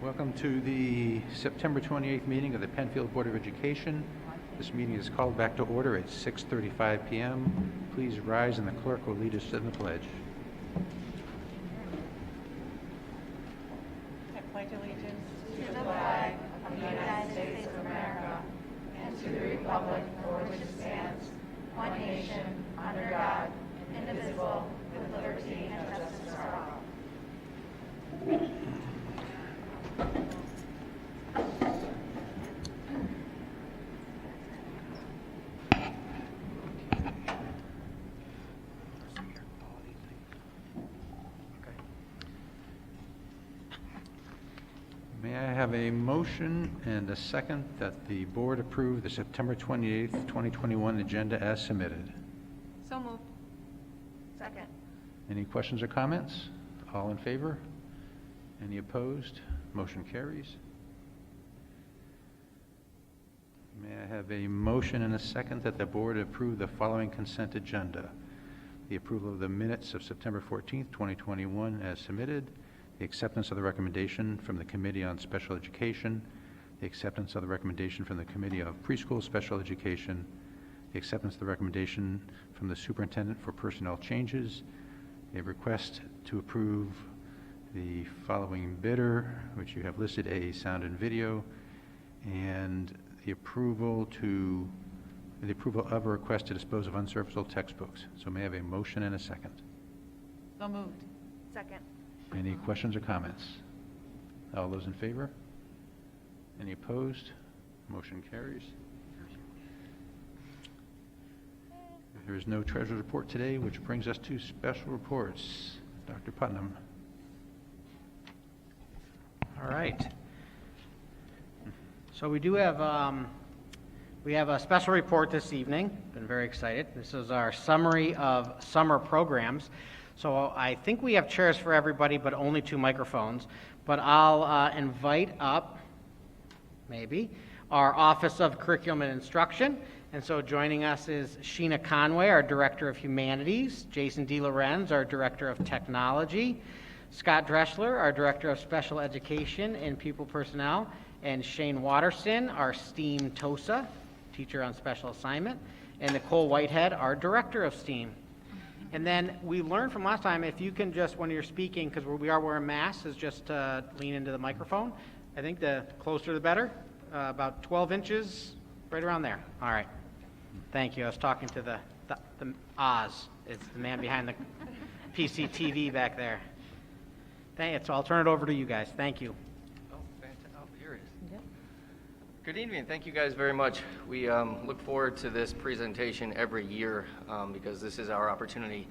Welcome to the September 28th meeting of the Penfield Board of Education. This meeting is called back to order at 6:35 p.m. Please rise and the clerk will lead us in the pledge. I pledge allegiance to the flag of the United States of America and to the republic for which it stands, one nation, under God, indivisible, with liberty and justice for all. May I have a motion and a second that the board approve the September 28th, 2021 agenda as submitted? So moved. Second. Any questions or comments? All in favor? Any opposed? Motion carries. May I have a motion and a second that the board approve the following consent agenda? The approval of the minutes of September 14th, 2021 as submitted, the acceptance of the recommendation from the Committee on Special Education, the acceptance of the recommendation from the Committee of Preschool Special Education, the acceptance of the recommendation from the Superintendent for personnel changes, a request to approve the following bidder, which you have listed, A, Sound and Video, and the approval of a request to dispose of unserviceable textbooks. So may I have a motion and a second? So moved. Second. Any questions or comments? All those in favor? Any opposed? Motion carries. There is no treasurer's report today, which brings us to special reports. Dr. Putnam. All right. So we do have a special report this evening. Been very excited. This is our summary of summer programs. So I think we have chairs for everybody, but only 2 microphones. But I'll invite up, maybe, our Office of Curriculum and Instruction. And so joining us is Sheena Conway, our Director of Humanities, Jason D. Lorenz, our Director of Technology, Scott Dreschler, our Director of Special Education and Pupil Personnel, and Shane Watterson, our STEAM TOSA, Teacher on Special Assignment, and Nicole Whitehead, our Director of STEAM. And then we learned from last time, if you can just, when you're speaking, because we are wearing masks, is just lean into the microphone. I think the closer the better, about 12 inches, right around there. All right. Thank you. I was talking to the Oz. It's the man behind the PCTV back there. So I'll turn it over to you guys. Thank you. Oh, fantastic. Oh, here it is. Yep. Good evening. Thank you guys very much. We look forward to this presentation every year because this is our opportunity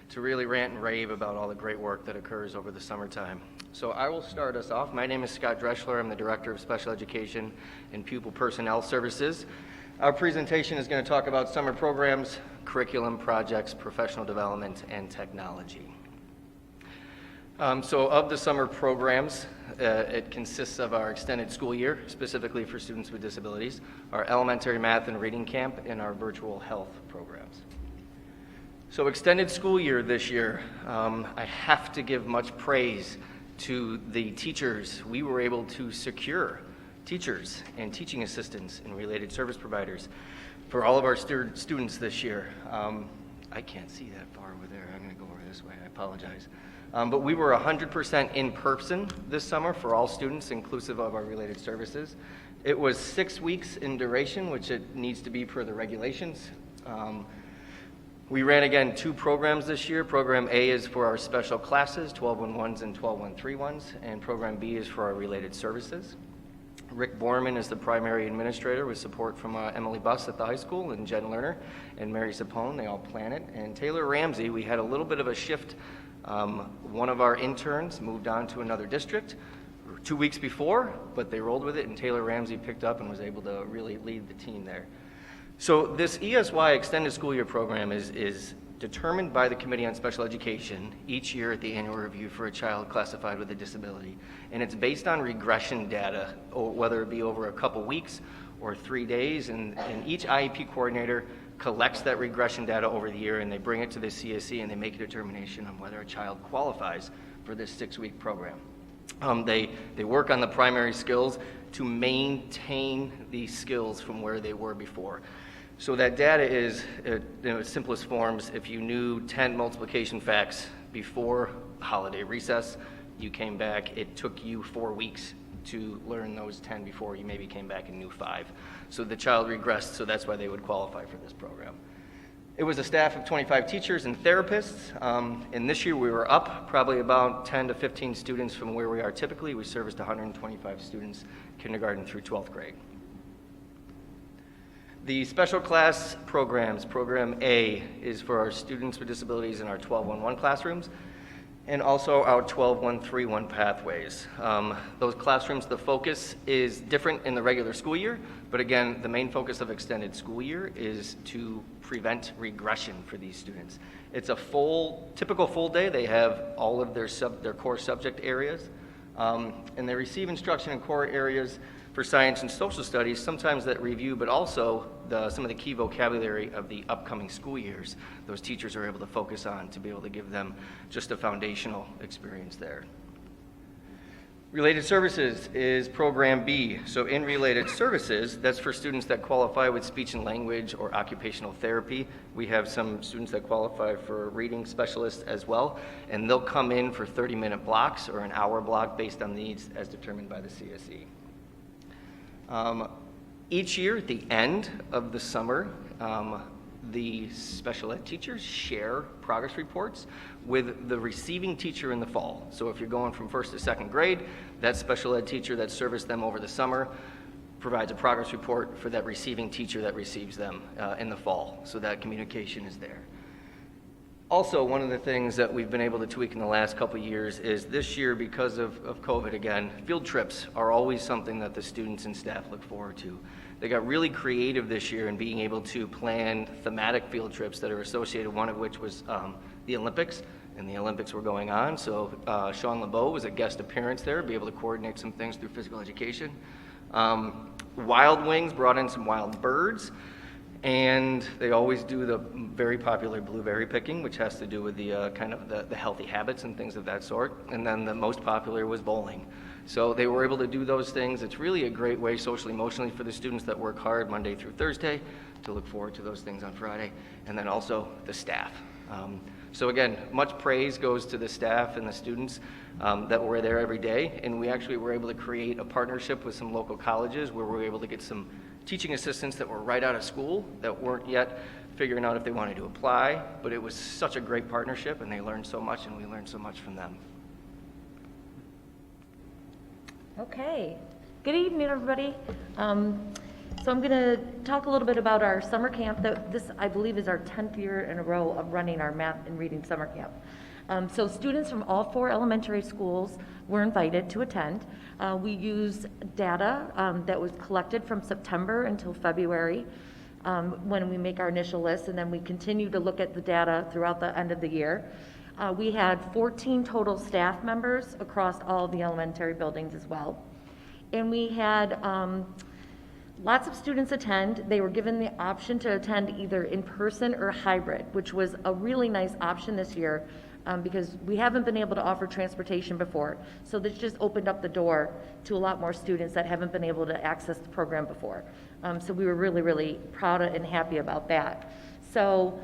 to really rant and rave about all the great work that occurs over the summertime. So I will start us off. My name is Scott Dreschler. I'm the Director of Special Education and Pupil Personnel Services. Our presentation is going to talk about summer programs, curriculum projects, professional development, and technology. So of the summer programs, it consists of our extended school year, specifically for students with disabilities, our elementary math and reading camp, and our virtual health programs. So extended school year this year, I have to give much praise to the teachers. We were able to secure teachers and teaching assistants and related service providers for all of our students this year. I can't see that far over there. I'm going to go over this way. I apologize. But we were 100% in person this summer for all students, inclusive of our related services. It was 6 weeks in duration, which it needs to be per the regulations. We ran, again, 2 programs this year. Program A is for our special classes, 1211s and 1213s, and Program B is for our related services. Rick Borman is the primary administrator with support from Emily Buss at the high school and Jen Lerner and Mary Sapone. They all plan it. And Taylor Ramsey, we had a little bit of a shift. One of our interns moved on to another district 2 weeks before, but they rolled with it, and Taylor Ramsey picked up and was able to really lead the team there. So this ESY Extended School Year program is determined by the Committee on Special Education each year at the annual review for a child classified with a disability. And it's based on regression data, whether it be over a couple weeks or 3 days, and each IEP coordinator collects that regression data over the year, and they bring it to the CSE, and they make a determination on whether a child qualifies for this 6-week program. They work on the primary skills to maintain these skills from where they were before. So that data is, in its simplest forms, if you knew 10 multiplication facts before holiday recess, you came back, it took you 4 weeks to learn those 10 before you maybe came back and knew 5. So the child regressed, so that's why they would qualify for this program. It was a staff of 25 teachers and therapists, and this year we were up probably about 10 to 15 students from where we are typically. We serviced 125 students, kindergarten through 12th grade. The special class programs, Program A, is for our students with disabilities in our 12-1-1 classrooms, and also our 12-1-3-1 pathways. Those classrooms, the focus is different in the regular school year, but again, the main focus of extended school year is to prevent regression for these students. It's a typical full day. They have all of their core subject areas, and they receive instruction in core areas for science and social studies, sometimes that review, but also some of the key vocabulary of the upcoming school years. Those teachers are able to focus on to be able to give them just a foundational experience there. Related services is Program B. So in related services, that's for students that qualify with speech and language or occupational therapy. We have some students that qualify for reading specialists as well, and they'll come in for 30-minute blocks or an hour block based on needs as determined by the CSE. Each year at the end of the summer, the special ed teachers share progress reports with the receiving teacher in the fall. So if you're going from 1st to 2nd grade, that special ed teacher that serviced them over the summer provides a progress report for that receiving teacher that receives them in the fall. So that communication is there. Also, one of the things that we've been able to tweak in the last couple of years is this year, because of COVID again, field trips are always something that the students and staff look forward to. They got really creative this year in being able to plan thematic field trips that are associated, one of which was the Olympics, and the Olympics were going on. So Sean LeBeau was a guest appearance there, be able to coordinate some things through physical education. Wild Wings brought in some wild birds. And they always do the very popular blueberry picking, which has to do with the kind of the healthy habits and things of that sort. And then the most popular was bowling. So they were able to do those things. It's really a great way socially, emotionally for the students that work hard Monday through Thursday to look forward to those things on Friday. And then also the staff. So again, much praise goes to the staff and the students that were there every day. And we actually were able to create a partnership with some local colleges where we were able to get some teaching assistants that were right out of school that weren't yet figuring out if they wanted to apply, but it was such a great partnership and they learned so much and we learned so much from them. Okay, good evening everybody. So I'm going to talk a little bit about our summer camp. This I believe is our 10th year in a row of running our math and reading summer camp. So students from all 4 elementary schools were invited to attend. We use data that was collected from September until February when we make our initial list, and then we continue to look at the data throughout the end of the year. We had 14 total staff members across all the elementary buildings as well. And we had lots of students attend. They were given the option to attend either in person or hybrid, which was a really nice option this year. Because we haven't been able to offer transportation before. So this just opened up the door to a lot more students that haven't been able to access the program before. So we were really, really proud and happy about that. So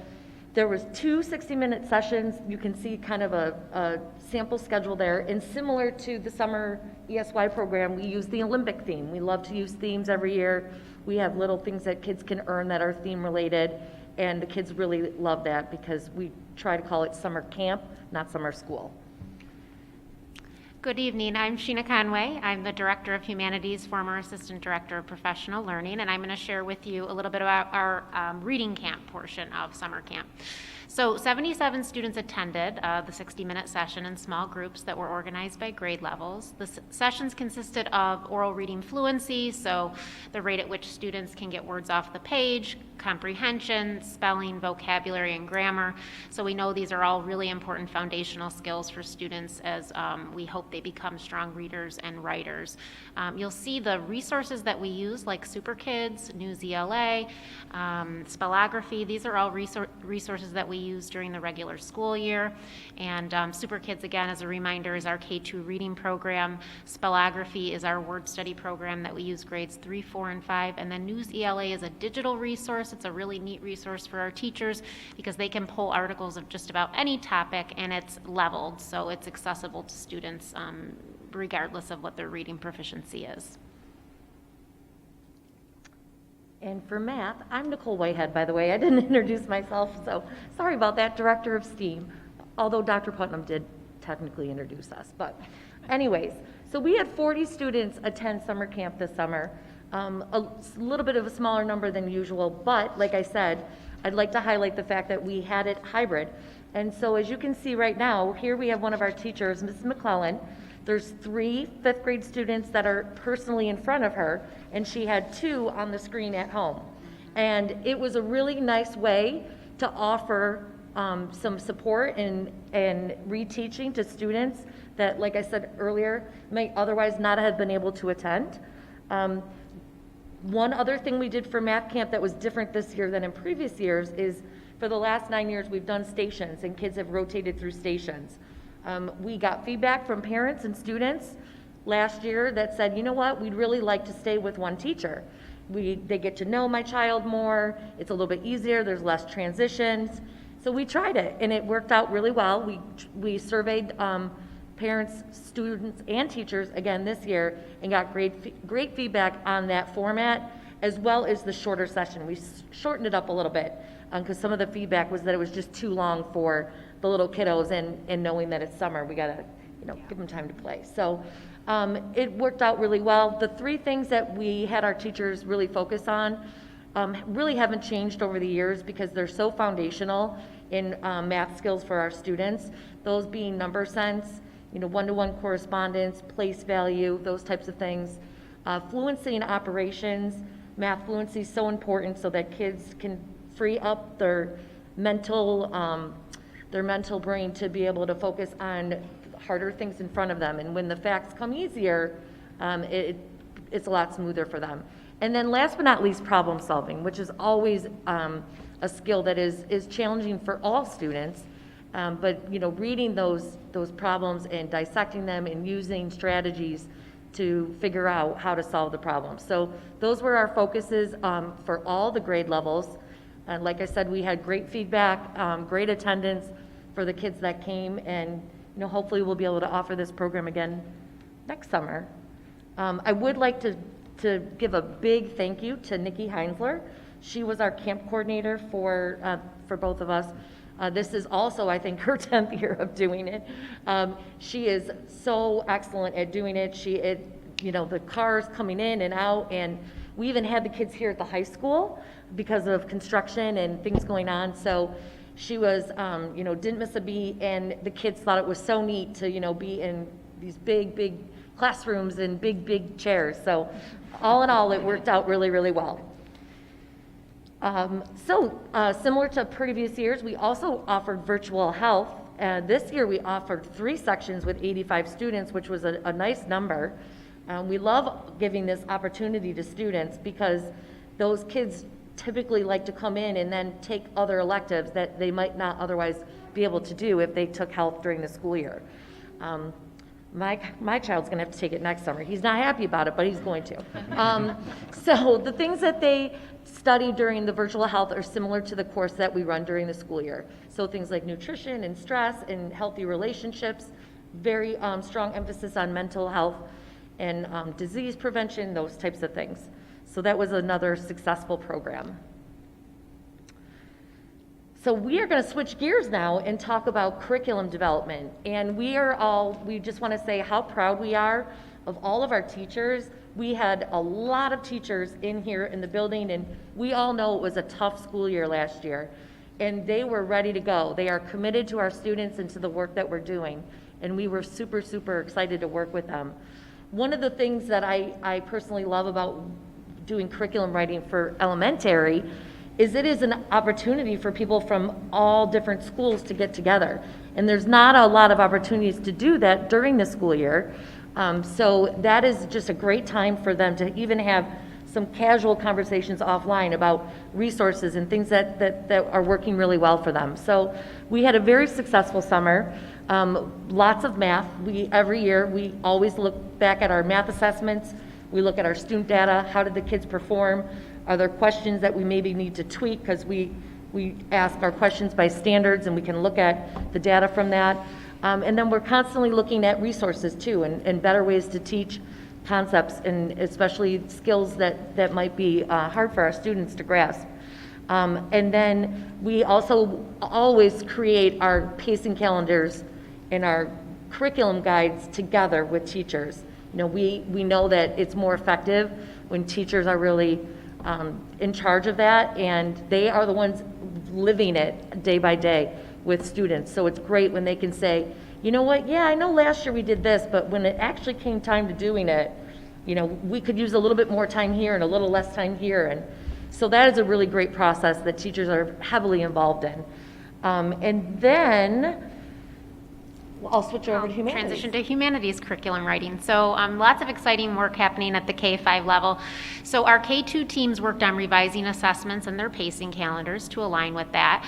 there was 2 60-minute sessions. You can see kind of a sample schedule there. And similar to the summer ESY program, we use the Olympic theme. We love to use themes every year. We have little things that kids can earn that are theme related. And the kids really love that because we try to call it summer camp, not summer school. Good evening. I'm Sheena Conway. I'm the Director of Humanities, former Assistant Director of Professional Learning, and I'm going to share with you a little bit about our reading camp portion of summer camp. So 77 students attended the 60-minute session in small groups that were organized by grade levels. The sessions consisted of oral reading fluency, so the rate at which students can get words off the page, comprehension, spelling, vocabulary, and grammar. So we know these are all really important foundational skills for students as we hope they become strong readers and writers. You'll see the resources that we use like Super Kids, News ELA, Spellography. These are all resources that we we use during the regular school year. And Super Kids, again, as a reminder, is our K-2 reading program. Spellography is our word study program that we use grades 3, 4, and 5. And then News ELA is a digital resource. It's a really neat resource for our teachers because they can pull articles of just about any topic, and it's leveled, so it's accessible to students regardless of what their reading proficiency is. And for math, I'm Nicole Whitehead, by the way. I didn't introduce myself, so sorry about that, Director of STEAM, although Dr. Putnam did technically introduce us. But anyways, so we had 40 students attend summer camp this summer, a little bit of a smaller number than usual, but like I said, I'd like to highlight the fact that we had it hybrid. And so as you can see right now, here we have one of our teachers, Mrs. McClellan. There's 3 fifth grade students that are personally in front of her, and she had 2 on the screen at home. And it was a really nice way to offer some support and reteaching to students that, like I said earlier, may otherwise not have been able to attend. One other thing we did for math camp that was different this year than in previous years is for the last 9 years, we've done stations, and kids have rotated through stations. We got feedback from parents and students last year that said, you know what, we'd really like to stay with one teacher. They get to know my child more, it's a little bit easier, there's less transitions. So we tried it, and it worked out really well. We surveyed parents, students, and teachers again this year and got great feedback on that format, as well as the shorter session. We shortened it up a little bit because some of the feedback was that it was just too long for the little kiddos, and knowing that it's summer, we gotta, give them time to play. So it worked out really well. The 3 things that we had our teachers really focus on really haven't changed over the years because they're so foundational in math skills for our students. Those being number sense, one-to-one correspondence, place value, those types of things. Fluency in operations, math fluency is so important so that kids can free up their mental brain to be able to focus on harder things in front of them. And when the facts come easier, it's a lot smoother for them. And then last but not least, problem solving, which is always a skill that is challenging for all students. But reading those problems and dissecting them and using strategies to figure out how to solve the problem. So those were our focuses for all the grade levels. And like I said, we had great feedback, great attendance for the kids that came, and hopefully we'll be able to offer this program again next summer. I would like to give a big thank you to Nikki Heinzler. She was our camp coordinator for both of us. This is also, I think, her 10th year of doing it. She is so excellent at doing it. The cars coming in and out, and we even had the kids here at the high school because of construction and things going on. So she was, didn't miss a beat, and the kids thought it was so neat to, be in these big classrooms and big chairs. So all in all, it worked out really, really well. Similar to previous years, we also offered virtual health. This year we offered 3 sections with 85 students, which was a nice number. We love giving this opportunity to students because those kids typically like to come in and then take other electives that they might not otherwise be able to do if they took health during the school year. My child's gonna have to take it next summer. He's not happy about it, but he's going to. So the things that they study during the virtual health are similar to the course that we run during the school year. So things like nutrition and stress and healthy relationships, very strong emphasis on mental health and disease prevention, those types of things. So that was another successful program. So we are going to switch gears now and talk about curriculum development. And we just want to say how proud we are of all of our teachers. We had a lot of teachers in here in the building, and we all know it was a tough school year last year. And they were ready to go. They are committed to our students and to the work that we're doing. And we were super, super excited to work with them. One of the things that I personally love about doing curriculum writing for elementary is it is an opportunity for people from all different schools to get together. And there's not a lot of opportunities to do that during the school year. So that is just a great time for them to even have some casual conversations offline about resources and things that are working really well for them. So we had a very successful summer. Lots of math. Every year, we always look back at our math assessments. We look at our student data. How did the kids perform? Are there questions that we maybe need to tweak? Because we ask our questions by standards, and we can look at the data from that. And then we're constantly looking at resources too, and better ways to teach concepts, and especially skills that might be hard for our students to grasp. And then we also always create our pacing calendars and our curriculum guides together with teachers. You know, we know that it's more effective when teachers are really in charge of that, and they are the ones living it day by day with students. So it's great when they can say, you know what, yeah, I know last year we did this, but when it actually came time to doing it, you know, we could use a little bit more time here and a little less time here. And so that is a really great process that teachers are heavily involved in. And then I'll switch over to humanities. Transition to humanities curriculum writing. So lots of exciting work happening at the K-5 level. So our K-2 teams worked on revising assessments and their pacing calendars to align with that.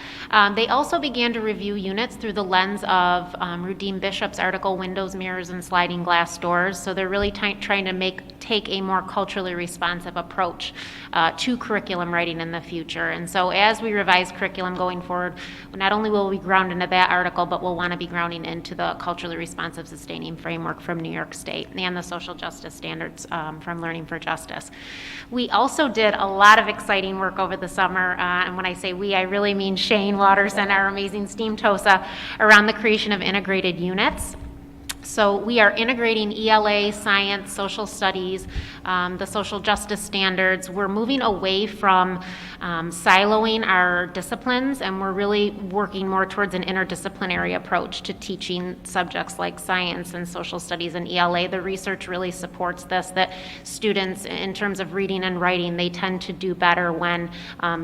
They also began to review units through the lens of Rudine Bishop's article, Windows, Mirrors, and Sliding Glass Doors. So they're really trying to take a more culturally responsive approach to curriculum writing in the future. And so as we revise curriculum going forward, not only will we ground into that article, but we'll want to be grounding into the culturally responsive sustaining framework from New York State and the social justice standards from Learning for Justice. We also did a lot of exciting work over the summer, and when I say we, I really mean Shane Waters and our amazing STEAM TOSA, around the creation of integrated units. So we are integrating ELA, science, social studies, the social justice standards. We're moving away from siloing our disciplines, and we're really working more towards an interdisciplinary approach to teaching subjects like science and social studies and ELA. The research really supports this, that students, in terms of reading and writing, they tend to do better when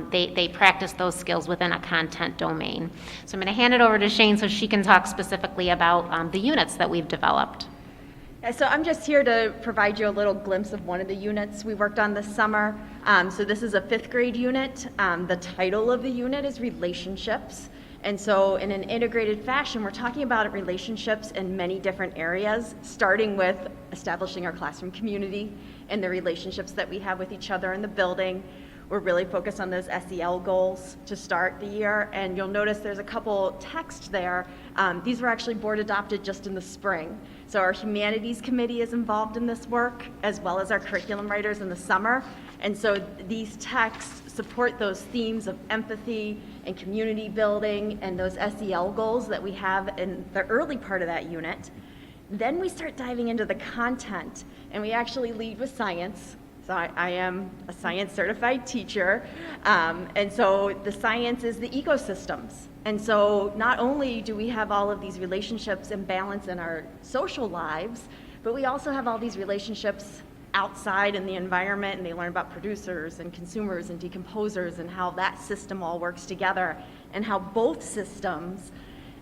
they practice those skills within a content domain. So I'm going to hand it over to Shane so she can talk specifically about the units that we've developed. So I'm just here to provide you a little glimpse of one of the units we worked on this summer. So this is a 5th grade unit. The title of the unit is Relationships. And so in an integrated fashion, we're talking about relationships in many different areas, starting with establishing our classroom community and the relationships that we have with each other in the building. We're really focused on those SEL goals to start the year, and you'll notice there's a couple text there. These were actually board adopted just in the spring. So our humanities committee is involved in this work, as well as our curriculum writers in the summer. And so these texts support those themes of empathy and community building and those SEL goals that we have in the early part of that unit. Then we start diving into the content, and we actually lead with science. So I am a science certified teacher, and so the science is the ecosystems. And so not only do we have all of these relationships and balance in our social lives, but we also have all these relationships outside in the environment, and they learn about producers and consumers and decomposers and how that system all works together, and how both systems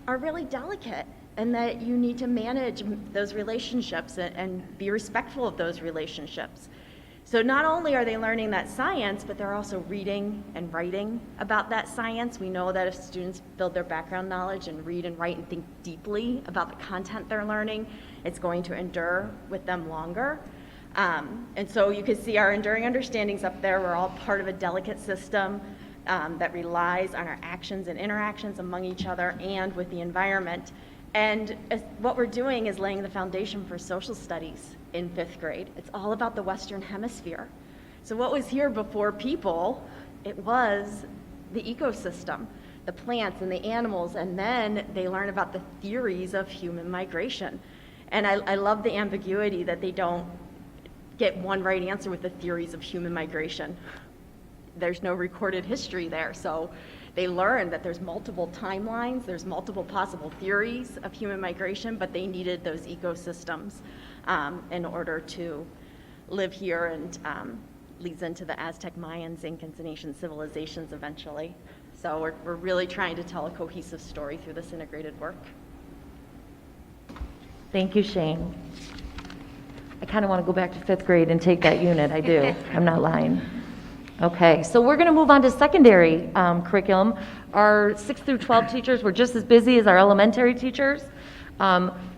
are really delicate, and that you need to manage those relationships and be respectful of those relationships. So not only are they learning that science, but they're also reading and writing about that science. We know that if students build their background knowledge and read and write and think deeply about the content they're learning, it's going to endure with them longer. And so you can see our enduring understandings up there. We're all part of a delicate system that relies on our actions and interactions among each other and with the environment. And what we're doing is laying the foundation for social studies in 5th grade. It's all about the Western Hemisphere. So what was here before people, it was the ecosystem, the plants and the animals, and then they learn about the theories of human migration. And I love the ambiguity that they don't get one right answer with the theories of human migration. There's no recorded history there, so they learn that there's multiple timelines, there's multiple possible theories of human migration, but they needed those ecosystems in order to live here, and leads into the Aztec, Mayans, Incans, and ancient civilizations eventually. So we're really trying to tell a cohesive story through this integrated work. Thank you, Shane. I kind of want to go back to 5th grade and take that unit. I do. I'm not lying. Okay, so we're going to move on to secondary curriculum. Our 6th through 12 teachers were just as busy as our elementary teachers.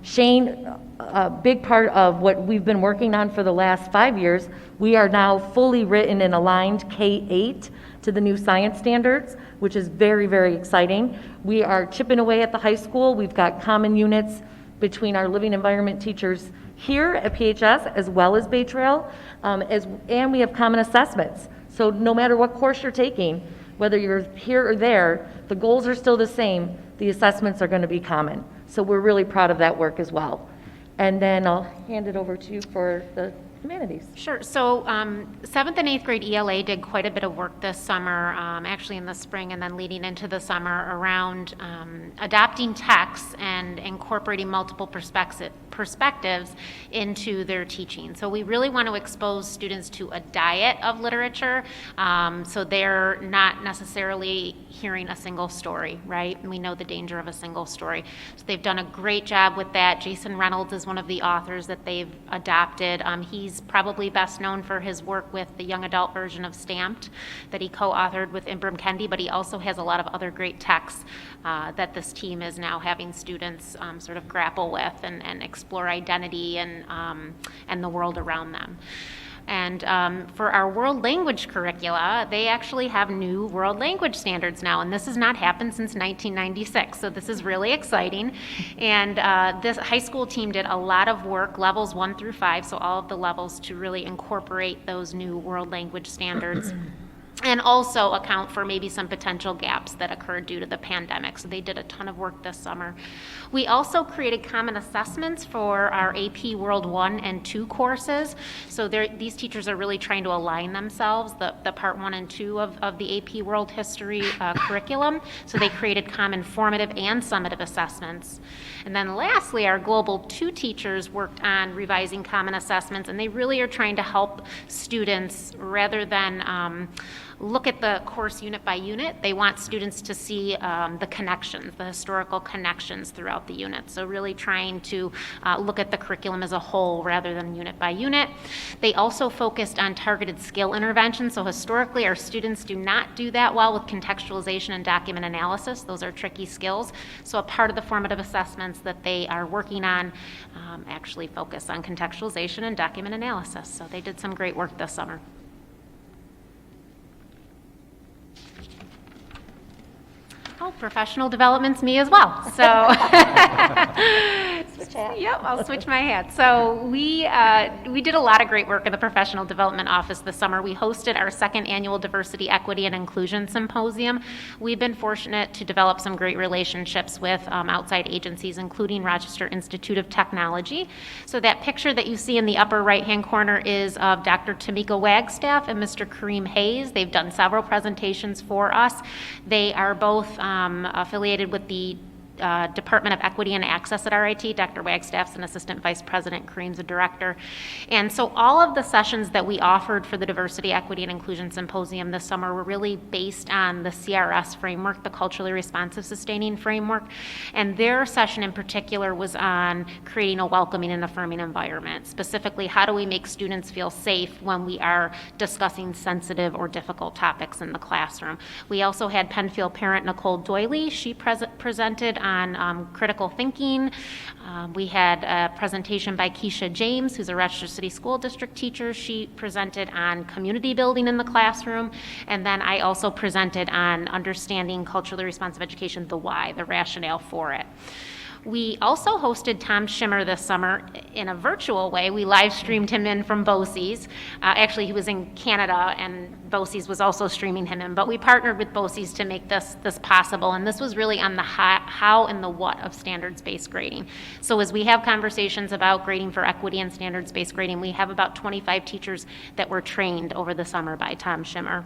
Shane, a big part of what we've been working on for the last 5 years, we are now fully written and aligned K-8 to the new science standards, which is very, very exciting. We are chipping away at the high school. We've got common units between our living environment teachers here at PHS as well as Bay Trail, and we have common assessments. So no matter what course you're taking, whether you're here or there, the goals are still the same. The assessments are going to be common. So we're really proud of that work as well. And then I'll hand it over to you for the humanities. Sure. So 7th and 8th grade ELA did quite a bit of work this summer, actually in the spring and then leading into the summer, around adopting texts and incorporating multiple perspectives into their teaching. So we really want to expose students to a diet of literature, so they're not necessarily hearing a single story, right? And we know the danger of a single story. So they've done a great job with that. Jason Reynolds is one of the authors that they've adopted. He's probably best known for his work with the young adult version of Stamped that he co-authored with Ibram Kendi, but he also has a lot of other great texts that this team is now having students sort of grapple with and explore identity and the world around them. And for our world language curricula, they actually have new world language standards now, and this has not happened since 1996, so this is really exciting. And this high school team did a lot of work, levels 1 through 5, so all of the levels, to really incorporate those new world language standards. And also account for maybe some potential gaps that occurred due to the pandemic. So they did a ton of work this summer. We also created common assessments for our AP World 1 and 2 courses. So these teachers are really trying to align themselves, the part 1 and 2 of the AP World History curriculum. So they created common formative and summative assessments. And then lastly, our Global 2 teachers worked on revising common assessments, and they really are trying to help students rather than look at the course unit by unit. They want students to see the connections, the historical connections throughout the unit. So really trying to look at the curriculum as a whole rather than unit by unit. They also focused on targeted skill intervention. So historically, our students do not do that well with contextualization and document analysis. Those are tricky skills. So a part of the formative assessments that they are working on actually focus on contextualization and document analysis. So they did some great work this summer. Oh, professional development's me as well. So, yep, I'll switch my hat. So we did a lot of great work in the professional development office this summer. We hosted our 2nd annual Diversity, Equity, and Inclusion Symposium. We've been fortunate to develop some great relationships with outside agencies, including Rochester Institute of Technology. So that picture that you see in the upper right-hand corner is of Dr. Tamika Wagstaff and Mr. Kareem Hayes. They've done several presentations for us. They are both affiliated with the Department of Equity and Access at RIT. Dr. Wagstaff's an assistant vice president, Kareem's a director. And so all of the sessions that we offered for the Diversity, Equity, and Inclusion Symposium this summer were really based on the CRS framework, the Culturally Responsive Sustaining Framework. And their session in particular was on creating a welcoming and affirming environment. Specifically, how do we make students feel safe when we are discussing sensitive or difficult topics in the classroom? We also had Penfield parent Nicole Doyley. She presented on critical thinking. We had a presentation by Keisha James, who's a Rochester City School District teacher. She presented on community building in the classroom. And then I also presented on understanding culturally responsive education, the why, the rationale for it. We also hosted Tom Schimmer this summer in a virtual way. We live streamed him in from BOCES. Actually, he was in Canada, and BOCES was also streaming him in. But we partnered with BOCES to make this possible, and this was really on the how and the what of standards-based grading. So as we have conversations about grading for equity and standards-based grading, we have about 25 teachers that were trained over the summer by Tom Schimmer.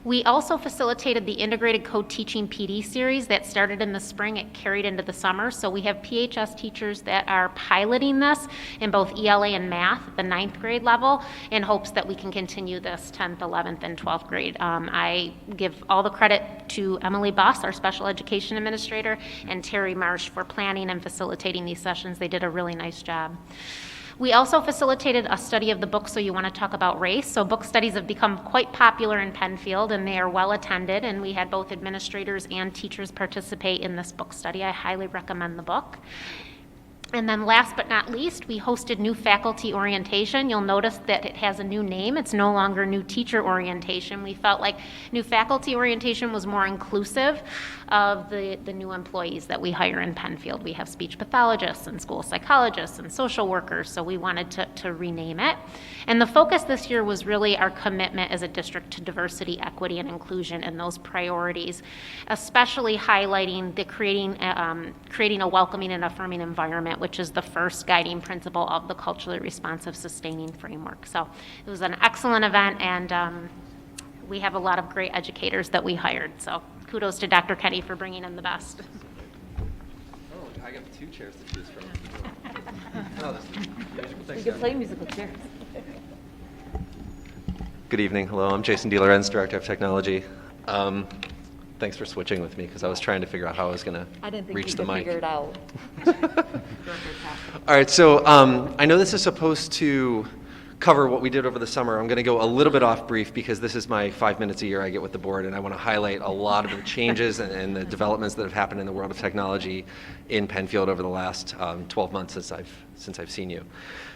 We also facilitated the Integrated Co-Teaching PD series that started in the spring. It carried into the summer. So we have PHS teachers that are piloting this in both ELA and math at the 9th grade level in hopes that we can continue this 10th, 11th, and 12th grade. I give all the credit to Emily Boss, our special education administrator, and Terry Marsh for planning and facilitating these sessions. They did a really nice job. We also facilitated a study of the book, So You Want to Talk About Race. So book studies have become quite popular in Penfield, and they are well attended, and we had both administrators and teachers participate in this book study. I highly recommend the book. And then last but not least, we hosted new faculty orientation. You'll notice that it has a new name. It's no longer new teacher orientation. We felt like new faculty orientation was more inclusive of the new employees that we hire in Penfield. We have speech pathologists and school psychologists and social workers, so we wanted to rename it. And the focus this year was really our commitment as a district to diversity, equity, and inclusion and those priorities, especially highlighting the creating a welcoming and affirming environment, which is the first guiding principle of the culturally responsive sustaining framework. So it was an excellent event, and we have a lot of great educators that we hired. So kudos to Dr. Kenny for bringing in the best. Oh, I got 2 chairs to choose from. Oh, this is musical. You Thanks, can Jen. play musical chairs. Good evening. Hello, I'm Jason DeLorenz, Director of Technology. Thanks for switching with me because I was trying to figure out how I was going I didn't to think reach you the could mic. figure it out. All right, so I know this is supposed to cover what we did over the summer. I'm going to go a little bit off brief because this is my 5 minutes a year I get with the board, and I want to highlight a lot of the changes and the developments that have happened in the world of technology in Penfield over the last 12 months since I've seen you.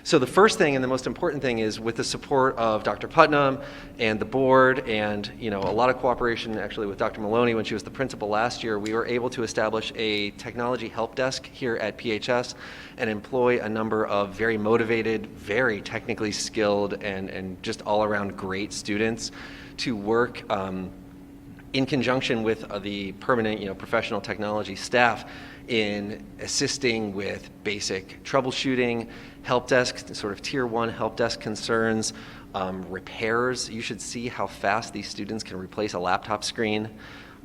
So the first thing and the most important thing is with the support of Dr. Putnam and the board and a lot of cooperation actually with Dr. Maloney when she was the principal last year, we were able to establish a technology help desk here at PHS and employ a number of very motivated, very technically skilled and just all around great students to work in conjunction with the permanent professional technology staff in assisting with basic troubleshooting, help desk, sort of tier 1 help desk concerns, repairs. You should see how fast these students can replace a laptop screen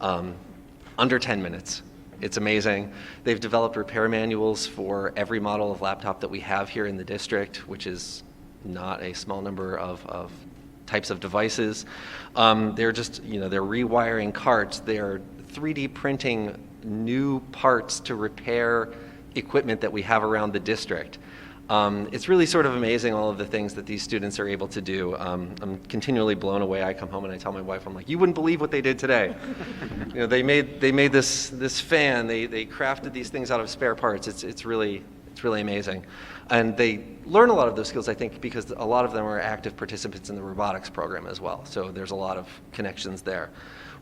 under 10 minutes. It's amazing. They've developed repair manuals for every model of laptop that we have here in the district, which is not a small number of types of devices. They're just, they're rewiring carts. They're 3D printing new parts to repair equipment that we have around the district. It's really sort of amazing all of the things that these students are able to do. I'm continually blown away. I come home and I tell my wife, I'm like, you wouldn't believe what they did today. They made this fan. They crafted these things out of spare parts. It's really amazing. And they learn a lot of those skills, I think, because a lot of them are active participants in the robotics program as well. So there's a lot of connections there.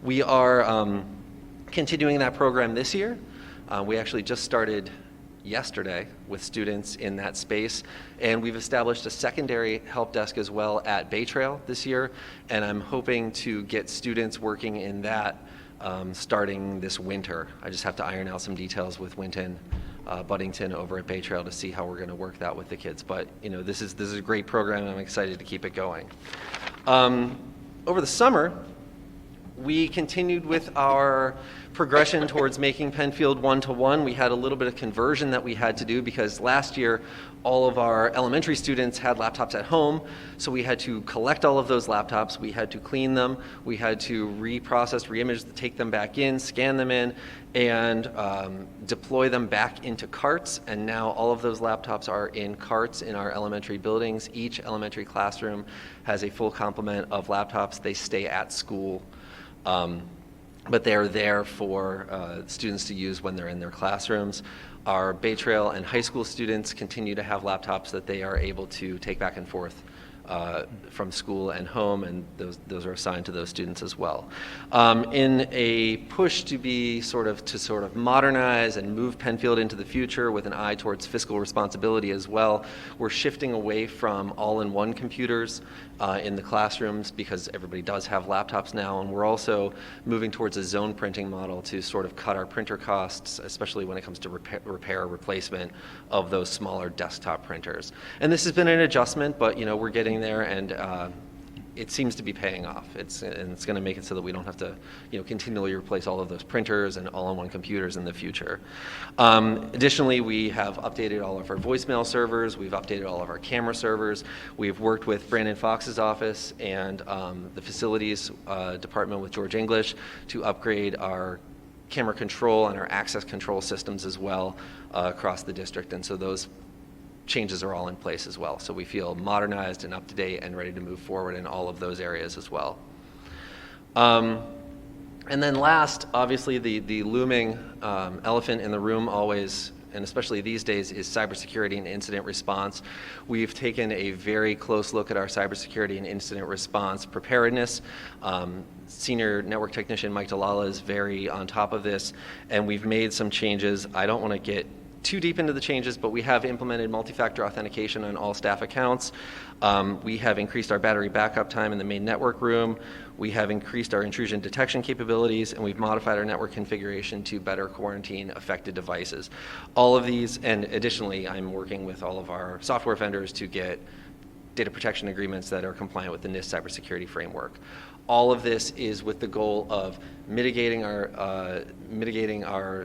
We are continuing that program this year. We actually just started yesterday with students in that space, and we've established a secondary help desk as well at Bay Trail this year, and I'm hoping to get students working in that starting this winter. I just have to iron out some details with Buddington over at Bay Trail to see how we're going to work that with the kids, but this is a great program and I'm excited to keep it going. Over the summer, we continued with our progression towards making Penfield one-to-one. We had a little bit of conversion that we had to do because last year all of our elementary students had laptops at home, so we had to collect all of those laptops, we had to clean them, we had to reprocess, reimage, take them back in, scan them in, and deploy them back into carts. And now all of those laptops are in carts in our elementary buildings. Each elementary classroom has a full complement of laptops. They stay at school. But they're there for students to use when they're in their classrooms. Our Bay Trail and high school students continue to have laptops that they are able to take back and forth from school and home, and those are assigned to those students as well. In a push to sort of modernize and move Penfield into the future with an eye towards fiscal responsibility as well, we're shifting away from all-in-one computers in the classrooms because everybody does have laptops now, and we're also moving towards a zone printing model to sort of cut our printer costs, especially when it comes to repair or replacement of those smaller desktop printers. And this has been an adjustment, but we're getting there, and it seems to be paying off. It's going to make it so that we don't have to continually replace all of those printers and all-in-one computers in the future. Additionally, we have updated all of our voicemail servers. We've updated all of our camera servers. We've worked with Brandon Fox's office and the facilities department with George English to upgrade our camera control and our access control systems as well across the district. And so those changes are all in place as well. So we feel modernized and up to date and ready to move forward in all of those areas as well. And then last, obviously the looming elephant in the room always, and especially these days, is cybersecurity and incident response. We've taken a very close look at our cybersecurity and incident response preparedness. Senior network technician Mike Dalala is very on top of this, and we've made some changes. I don't want to get too deep into the changes, but we have implemented multi-factor authentication on all staff accounts. We have increased our battery backup time in the main network room. We have increased our intrusion detection capabilities, and we've modified our network configuration to better quarantine affected devices. All of these, and additionally, I'm working with all of our software vendors to get data protection agreements that are compliant with the NIST cybersecurity framework. All of this is with the goal of mitigating our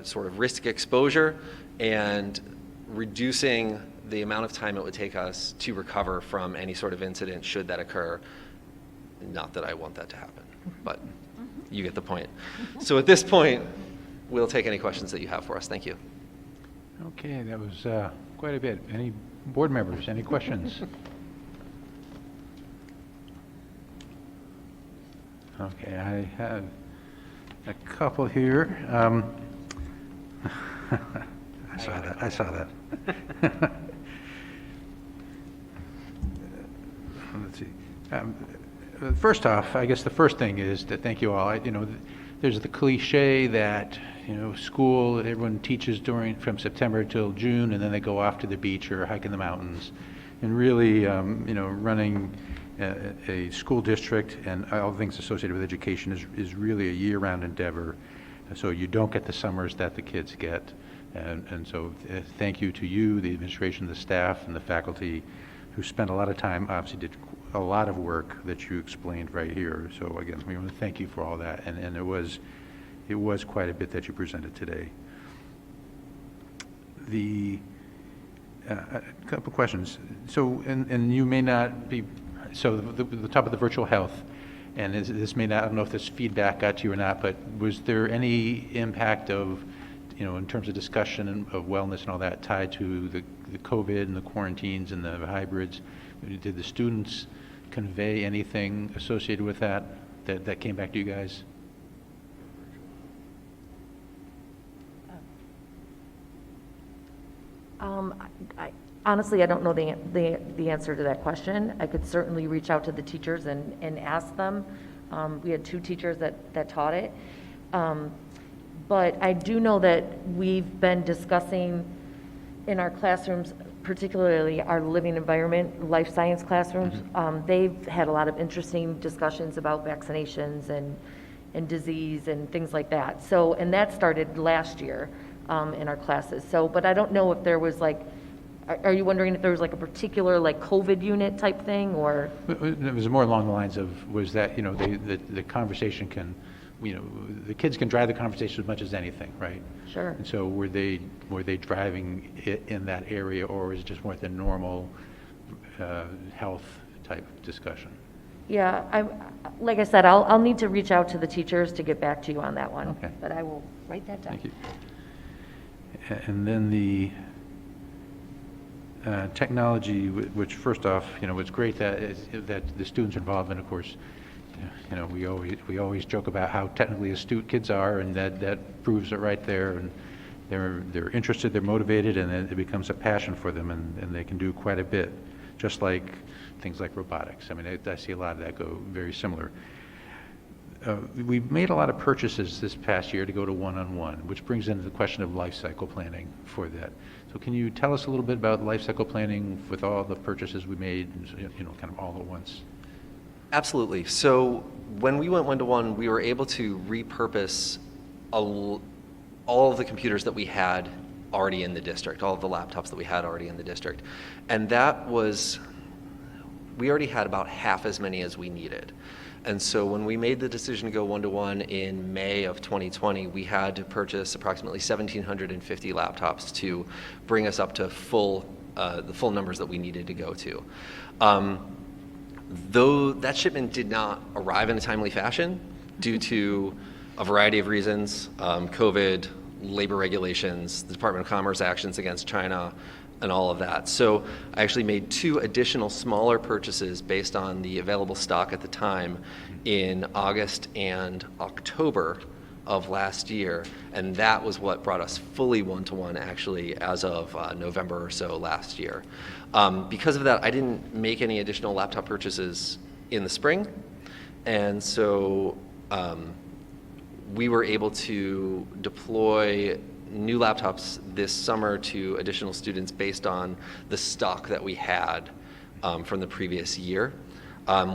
sort of risk exposure and reducing the amount of time it would take us to recover from any sort of incident should that occur. Not that I want that to happen, but you get the point. So at this point, we'll take any questions that you have for us. Thank you. Okay, that was quite a bit. Any board members, any questions? Okay, I have a couple here. I saw that. Let's see. First off, I guess the first thing is to thank you all. There's the cliche that, school, everyone teaches from September till June, and then they go off to the beach or hike in the mountains. And really, running a school district and all the things associated with education is really a year-round endeavor. So you don't get the summers that the kids get. And so thank you to you, the administration, the staff, and the faculty who spent a lot of time, obviously did a lot of work that you explained right here. So again, we want to thank you for all that. And it was quite a bit that you presented today. A couple questions. So, and you may not be, so the top of the virtual health, and this may not, I don't know if this feedback got to you or not, but was there any impact of, in terms of discussion of wellness and all that tied to the COVID and the quarantines and the hybrids? Did the students convey anything associated with that came back to you guys? Honestly, I don't know the answer to that question. I could certainly reach out to the teachers and ask them. We had 2 teachers that taught it. But I do know that we've been discussing in our classrooms, particularly our living environment, life science classrooms. They've had a lot of interesting discussions about vaccinations and disease and things like that. So, and that started last year in our classes. So, but I don't know if there was are you wondering if there was a particular COVID unit type thing, or? It was more along the lines of, was that, the conversation can, the kids can drive the conversation as much as anything, right? Sure. And so were they driving it in that area, or was it just more the normal health type discussion? Yeah, like I said, I'll need to reach out to the teachers to get back to you on that one. Okay. But I will write that down. Thank you. And then the technology, which first off, it's great that the students are involved, and of course, we always joke about how technically astute kids are, and that proves it right there. And they're interested, they're motivated, and it becomes a passion for them, and they can do quite a bit, just like things like robotics. I mean, I see a lot of that go very similar. We've made a lot of purchases this past year to go to one-on-one, which brings into the question of life cycle planning for that. So can you tell us a little bit about life cycle planning with all the purchases we made, kind of all at once? Absolutely. So when we went one-to-one, we were able to repurpose all of the computers that we had already in the district, all of the laptops that we had already in the district. And we already had about half as many as we needed. And so when we made the decision to go one-to-one in May of 2020, we had to purchase approximately 1,750 laptops to bring us up to the full numbers that we needed to go to. Though that shipment did not arrive in a timely fashion due to a variety of reasons, COVID, labor regulations, the Department of Commerce actions against China, and all of that. So I actually made 2 additional smaller purchases based on the available stock at the time in August and October of last year, and that was what brought us fully one-to-one actually as of November or so last year. Because of that, I didn't make any additional laptop purchases in the spring, and so we were able to deploy new laptops this summer to additional students based on the stock that we had from the previous year.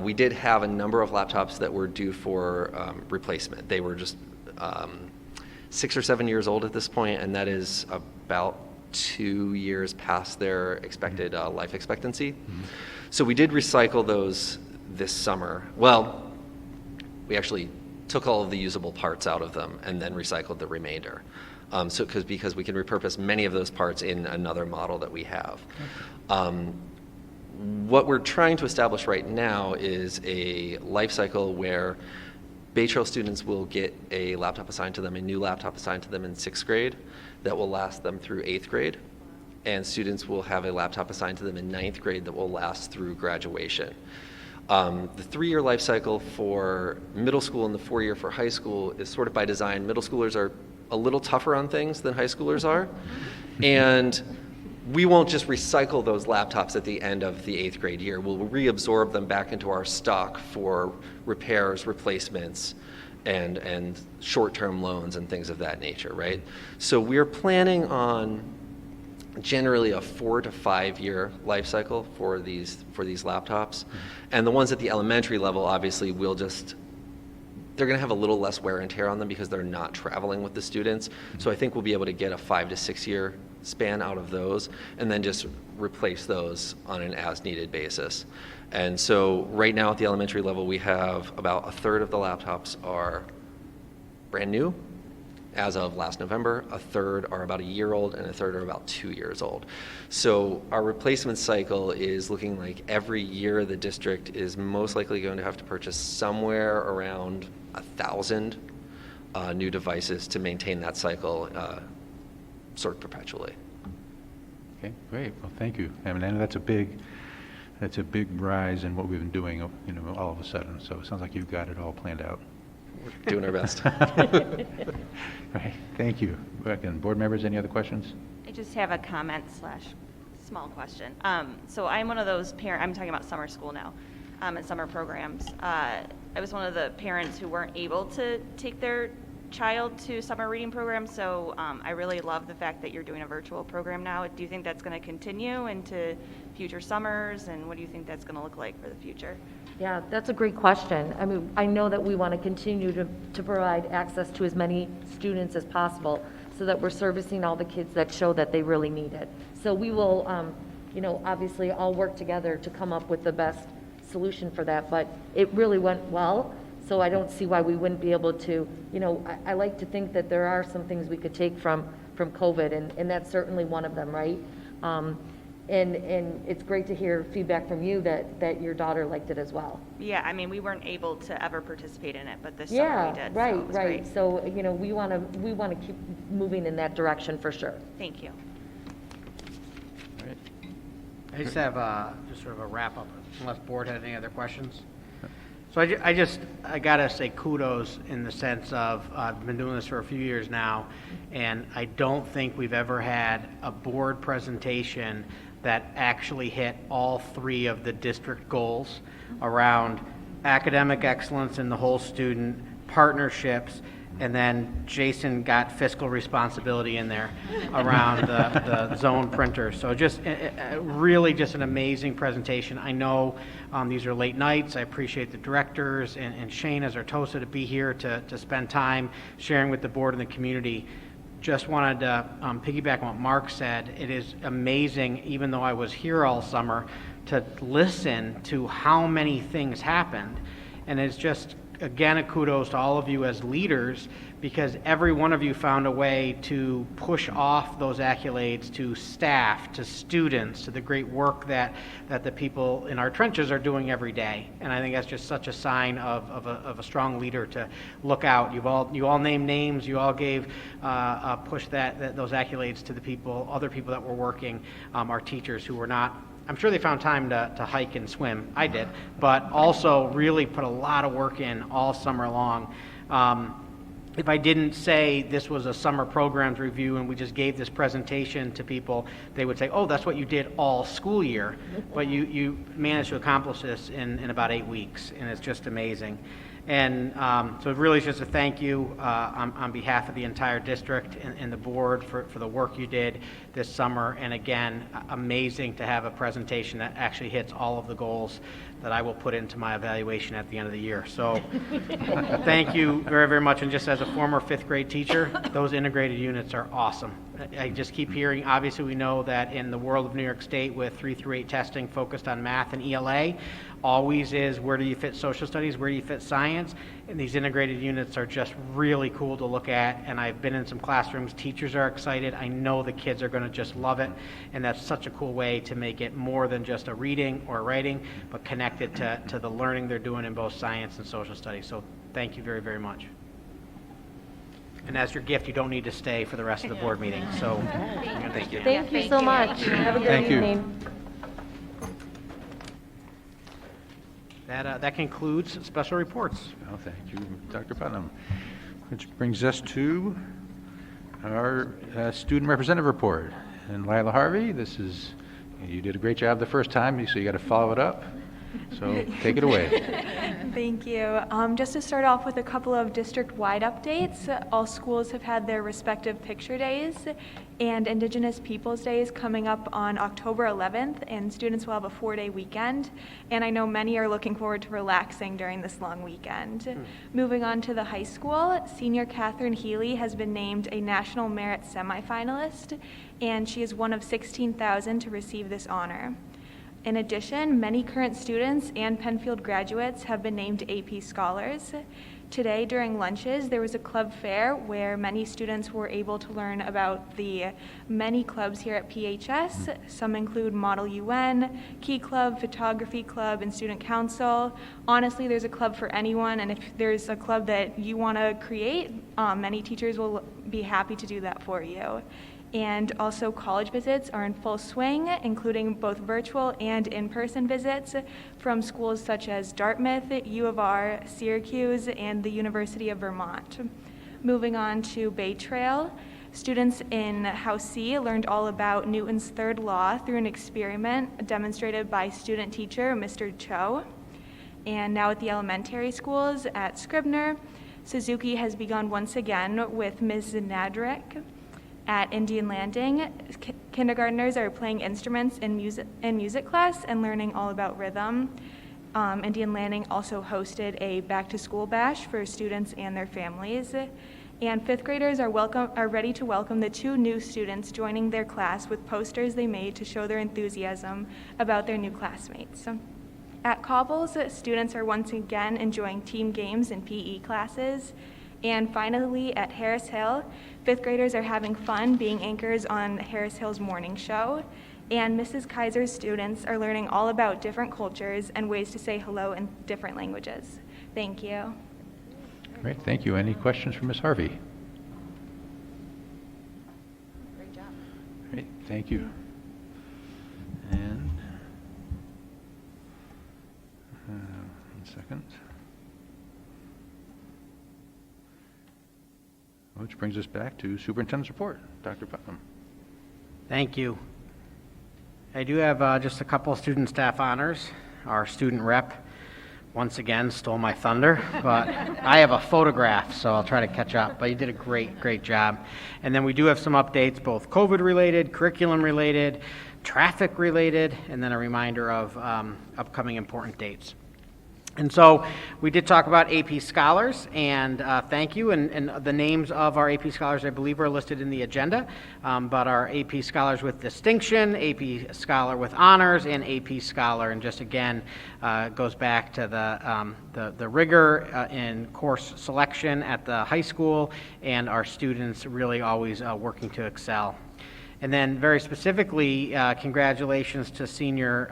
We did have a number of laptops that were due for replacement. They were just 6 or 7 years old at this point, and that is about 2 years past their expected life expectancy. So we did recycle those this summer. Well, we actually took all of the usable parts out of them and then recycled the remainder. Because we can repurpose many of those parts in another model that we have. What we're trying to establish right now is a life cycle where Bay Trail students will get a laptop assigned to them, a new laptop assigned to them in 6th grade that will last them through 8th grade. And students will have a laptop assigned to them in 9th grade that will last through graduation. The 3-year life cycle for middle school and the 4-year for high school is sort of by design. Middle schoolers are a little tougher on things than high schoolers are. And we won't just recycle those laptops at the end of the 8th grade year. We'll reabsorb them back into our stock for repairs, replacements, and short-term loans and things of that nature, right? So we're planning on generally a 4 to 5 year life cycle for these laptops. And the ones at the elementary level, obviously, they're going to have a little less wear and tear on them because they're not traveling with the students. So I think we'll be able to get a 5 to 6 year span out of those and then just replace those on an as-needed basis. And so right now at the elementary level, we have about a third of the laptops are brand new as of last November, a third are about a year old, and a third are about 2 years old. So our replacement cycle is looking like every year the district is most likely going to have to purchase somewhere around 1,000 new devices to maintain that cycle sort of perpetually. Okay, great. Well, thank you. I mean, I know that's a big rise in what we've been doing, all of a sudden. So it sounds like you've got it all planned out. We're doing our best. Right, thank you. Again, board members, any other questions? I just have a comment / small question. So I'm one of those I'm talking about summer school now, and summer programs. I was one of the parents who weren't able to take their child to summer reading programs, so I really love the fact that you're doing a virtual program now. Do you think that's going to continue into future summers, and what do you think that's going to look like for the future? Yeah, that's a great question. I mean, I know that we want to continue to provide access to as many students as possible so that we're servicing all the kids that show that they really need it. So we will, obviously all work together to come up with the best solution for that, but it really went well. So I don't see why we wouldn't be able to, I like to think that there are some things we could take from COVID, and that's certainly one of them, right? And it's great to hear feedback from you that your daughter liked it as well. Yeah, I mean, we weren't able to ever participate in it, but this summer we did. Right, so it was right. Great. So, we want to keep moving in that direction for sure. Thank you. All right. I just have just sort of a wrap up, unless board had any other questions. So I gotta say kudos in the sense of, I've been doing this for a few years now, and I don't think we've ever had a board presentation that actually hit all 3 of the district goals around academic excellence in the whole student, partnerships, and then Jason got fiscal responsibility in there around the zone printers. So just really just an amazing presentation. I know these are late nights. I appreciate the directors and Shane as our TOSA to be here to spend time sharing with the board and the community. Just wanted to piggyback on what Mark said. It is amazing, even though I was here all summer, to listen to how many things happened. And it's just again, a kudos to all of you as leaders, because every one of you found a way to push off those accolades to staff, to students, to the great work that the people in our trenches are doing every day. And I think that's just such a sign of a strong leader to look out. You all named names, you all gave push those accolades to the people, other people that were working, our teachers who were not, I'm sure they found time to hike and swim. I did, but also really put a lot of work in all summer long. If I didn't say this was a summer programs review and we just gave this presentation to people, they would say, oh, that's what you did all school year. But you managed to accomplish this in about 8 weeks, and it's just amazing. And so it really is just a thank you on behalf of the entire district and the board for the work you did this summer. And again, amazing to have a presentation that actually hits all of the goals that I will put into my evaluation at the end of the year. So thank you very, very much. And just as a former 5th grade teacher, those integrated units are awesome. I just keep hearing, obviously we know that in the world of New York State with 3 through 8 testing focused on math and ELA, always is where do you fit social studies, where do you fit science, and these integrated units are just really cool to look at. And I've been in some classrooms, teachers are excited, I know the kids are going to just love it, and that's such a cool way to make it more than just a reading or writing, but connected to the learning they're doing in both science and social studies. So thank you very, very much. And as your gift, you don't need to stay for the rest of the board meeting. So thank you. Thank you so much. Have a great Thank you. evening. That concludes special reports. Well, thank you, Dr. Putnam. Which brings us to our student representative report. And Lila Harvey, you did a great job the first time, so you got to follow it up. So take it away. Thank you. Just to start off with a couple of district-wide updates, all schools have had their respective picture days, and Indigenous Peoples Days coming up on October 11th, and students will have a 4-day weekend, and I know many are looking forward to relaxing during this long weekend. Moving on to the high school, senior Catherine Healy has been named a National Merit semifinalist, and she is one of 16,000 to receive this honor. In addition, many current students and Penfield graduates have been named AP Scholars. Today, during lunches, there was a club fair where many students were able to learn about the many clubs here at PHS. Some include Model UN, Key Club, Photography Club, and Student Council. Honestly, there's a club for anyone, and if there's a club that you want to create, many teachers will be happy to do that for you. And also college visits are in full swing, including both virtual and in-person visits from schools such as Dartmouth, U of R, Syracuse, and the University of Vermont. Moving on to Bay Trail, students in House C learned all about Newton's third law through an experiment demonstrated by student teacher Mr. Cho. And now at the elementary schools at Scribner, Suzuki has begun once again with Ms. Nadrick. At Indian Landing, kindergartners are playing instruments in music class and learning all about rhythm. Indian Landing also hosted a back-to-school bash for students and their families. And 5th graders are ready to welcome the 2 new students joining their class with posters they made to show their enthusiasm about their new classmates. At Cobbles, students are once again enjoying team games and PE classes. And finally, at Harris Hill, 5th graders are having fun being anchors on Harris Hill's morning show. And Mrs. Kaiser's students are learning all about different cultures and ways to say hello in different languages. Thank you. Great, thank you. Any questions for Ms. Harvey? Great job. Great, thank you. And, 1 second. Which brings us back to Superintendent's report. Dr. Putnam. Thank you. I do have just a couple of student staff honors. Our student rep once again stole my thunder, but I have a photograph, so I'll try to catch up. But you did a great, great job. And then we do have some updates, both COVID-related, curriculum-related, traffic-related, and then a reminder of upcoming important dates. And so we did talk about AP Scholars, and thank you. And the names of our AP Scholars, I believe, are listed in the agenda. But our AP Scholars with Distinction, AP Scholar with Honors, and AP Scholar. And just again, goes back to the rigor in course selection at the high school, and our students really always working to excel. And then very specifically, congratulations to senior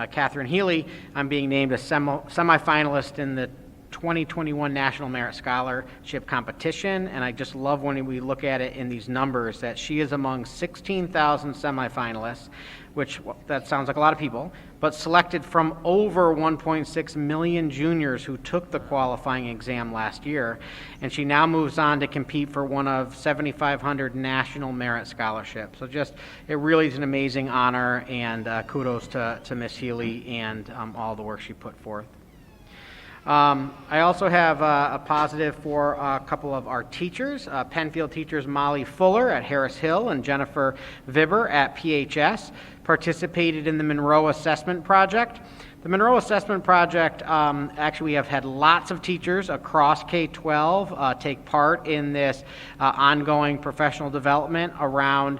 Catherine Healy on being named a semifinalist in the 2021 National Merit Scholarship Competition. And I just love when we look at it in these numbers that she is among 16,000 semifinalists, which that sounds like a lot of people, but selected from over 1.6 million juniors who took the qualifying exam last year. And she now moves on to compete for one of 7,500 national merit scholarships. So just, it really is an amazing honor, and kudos to Miss Healy and all the work she put forth. I also have a positive for a couple of our teachers. Penfield teachers Molly Fuller at Harris Hill and Jennifer Vibber at PHS participated in the Monroe Assessment Project. The Monroe Assessment Project, actually we have had lots of teachers across K-12 take part in this ongoing professional development around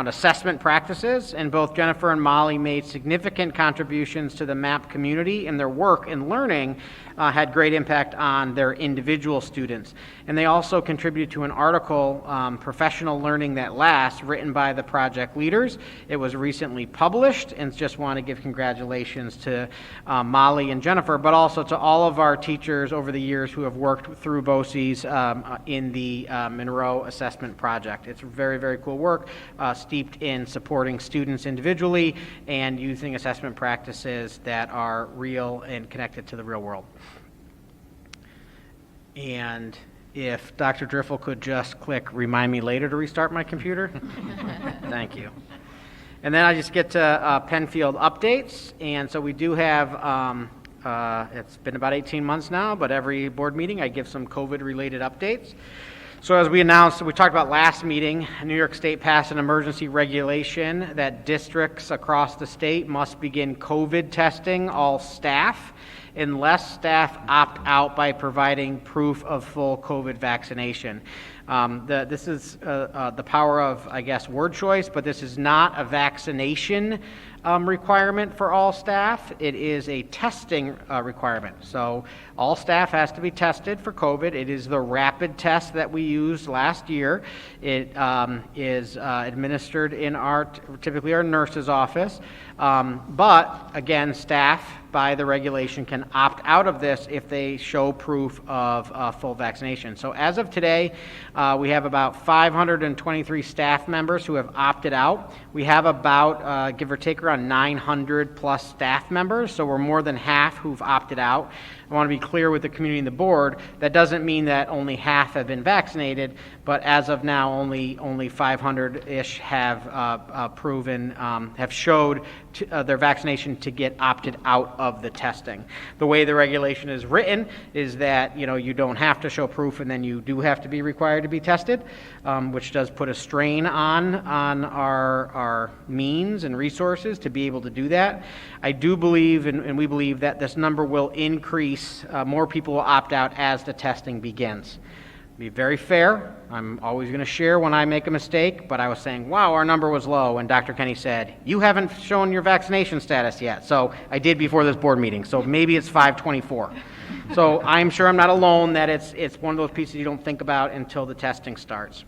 assessment practices, and both Jennifer and Molly made significant contributions to the MAP community, and their work in learning had great impact on their individual students. And they also contributed to an article, Professional Learning That Lasts, written by the project leaders. It was recently published, and just want to give congratulations to Molly and Jennifer, but also to all of our teachers over the years who have worked through BOCES in the Monroe Assessment Project. It's very, very cool work, steeped in supporting students individually and using assessment practices that are real and connected to the real world. And if Dr. Driffel could just click remind me later to restart my computer. Thank you. And then I just get to Penfield updates. And so we do have, it's been about 18 months now, but every board meeting I give some COVID-related updates. So as we announced, we talked about last meeting, New York State passed an emergency regulation that districts across the state must begin COVID testing all staff unless staff opt out by providing proof of full COVID vaccination. This is the power of, I guess, word choice, but this is not a vaccination requirement for all staff. It is a testing requirement. So all staff has to be tested for COVID. It is the rapid test that we used last year. It is administered in typically our nurse's office. But again, staff by the regulation can opt out of this if they show proof of full vaccination. So as of today, we have about 523 staff members who have opted out. We have about, give or take, around 900 plus staff members, so we're more than half who've opted out. I want to be clear with the community and the board, that doesn't mean that only half have been vaccinated, but as of now, only 500-ish have have showed their vaccination to get opted out of the testing. The way the regulation is written is that, you don't have to show proof, and then you do have to be required to be tested, which does put a strain on our means and resources to be able to do that. I do believe, and we believe, that this number will increase. More people will opt out as the testing begins. Be very fair. I'm always going to share when I make a mistake, but I was saying, wow, our number was low, and Dr. Kenny said, you haven't shown your vaccination status yet. So I did before this board meeting, so maybe it's 524. So I'm sure I'm not alone that it's one of those pieces you don't think about until the testing starts.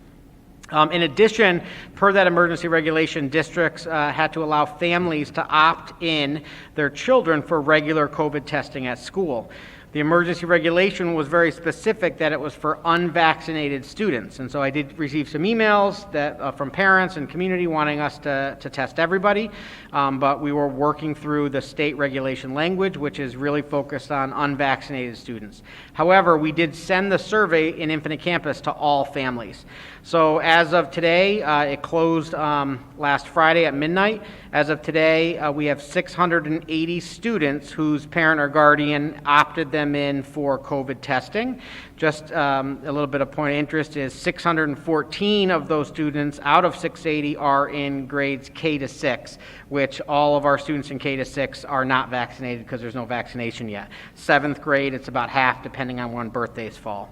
In addition, per that emergency regulation, districts had to allow families to opt in their children for regular COVID testing at school. The emergency regulation was very specific that it was for unvaccinated students. And so I did receive some emails that from parents and community wanting us to test everybody, but we were working through the state regulation language, which is really focused on unvaccinated students. However, we did send the survey in Infinite Campus to all families. So as of today, it closed last Friday at midnight. As of today, we have 680 students whose parent or guardian opted them in for COVID testing. Just a little bit of point of interest is 614 of those students out of 680 are in grades K to 6, which all of our students in K to 6 are not vaccinated because there's no vaccination yet. 7th grade, it's about half depending on when birthdays fall.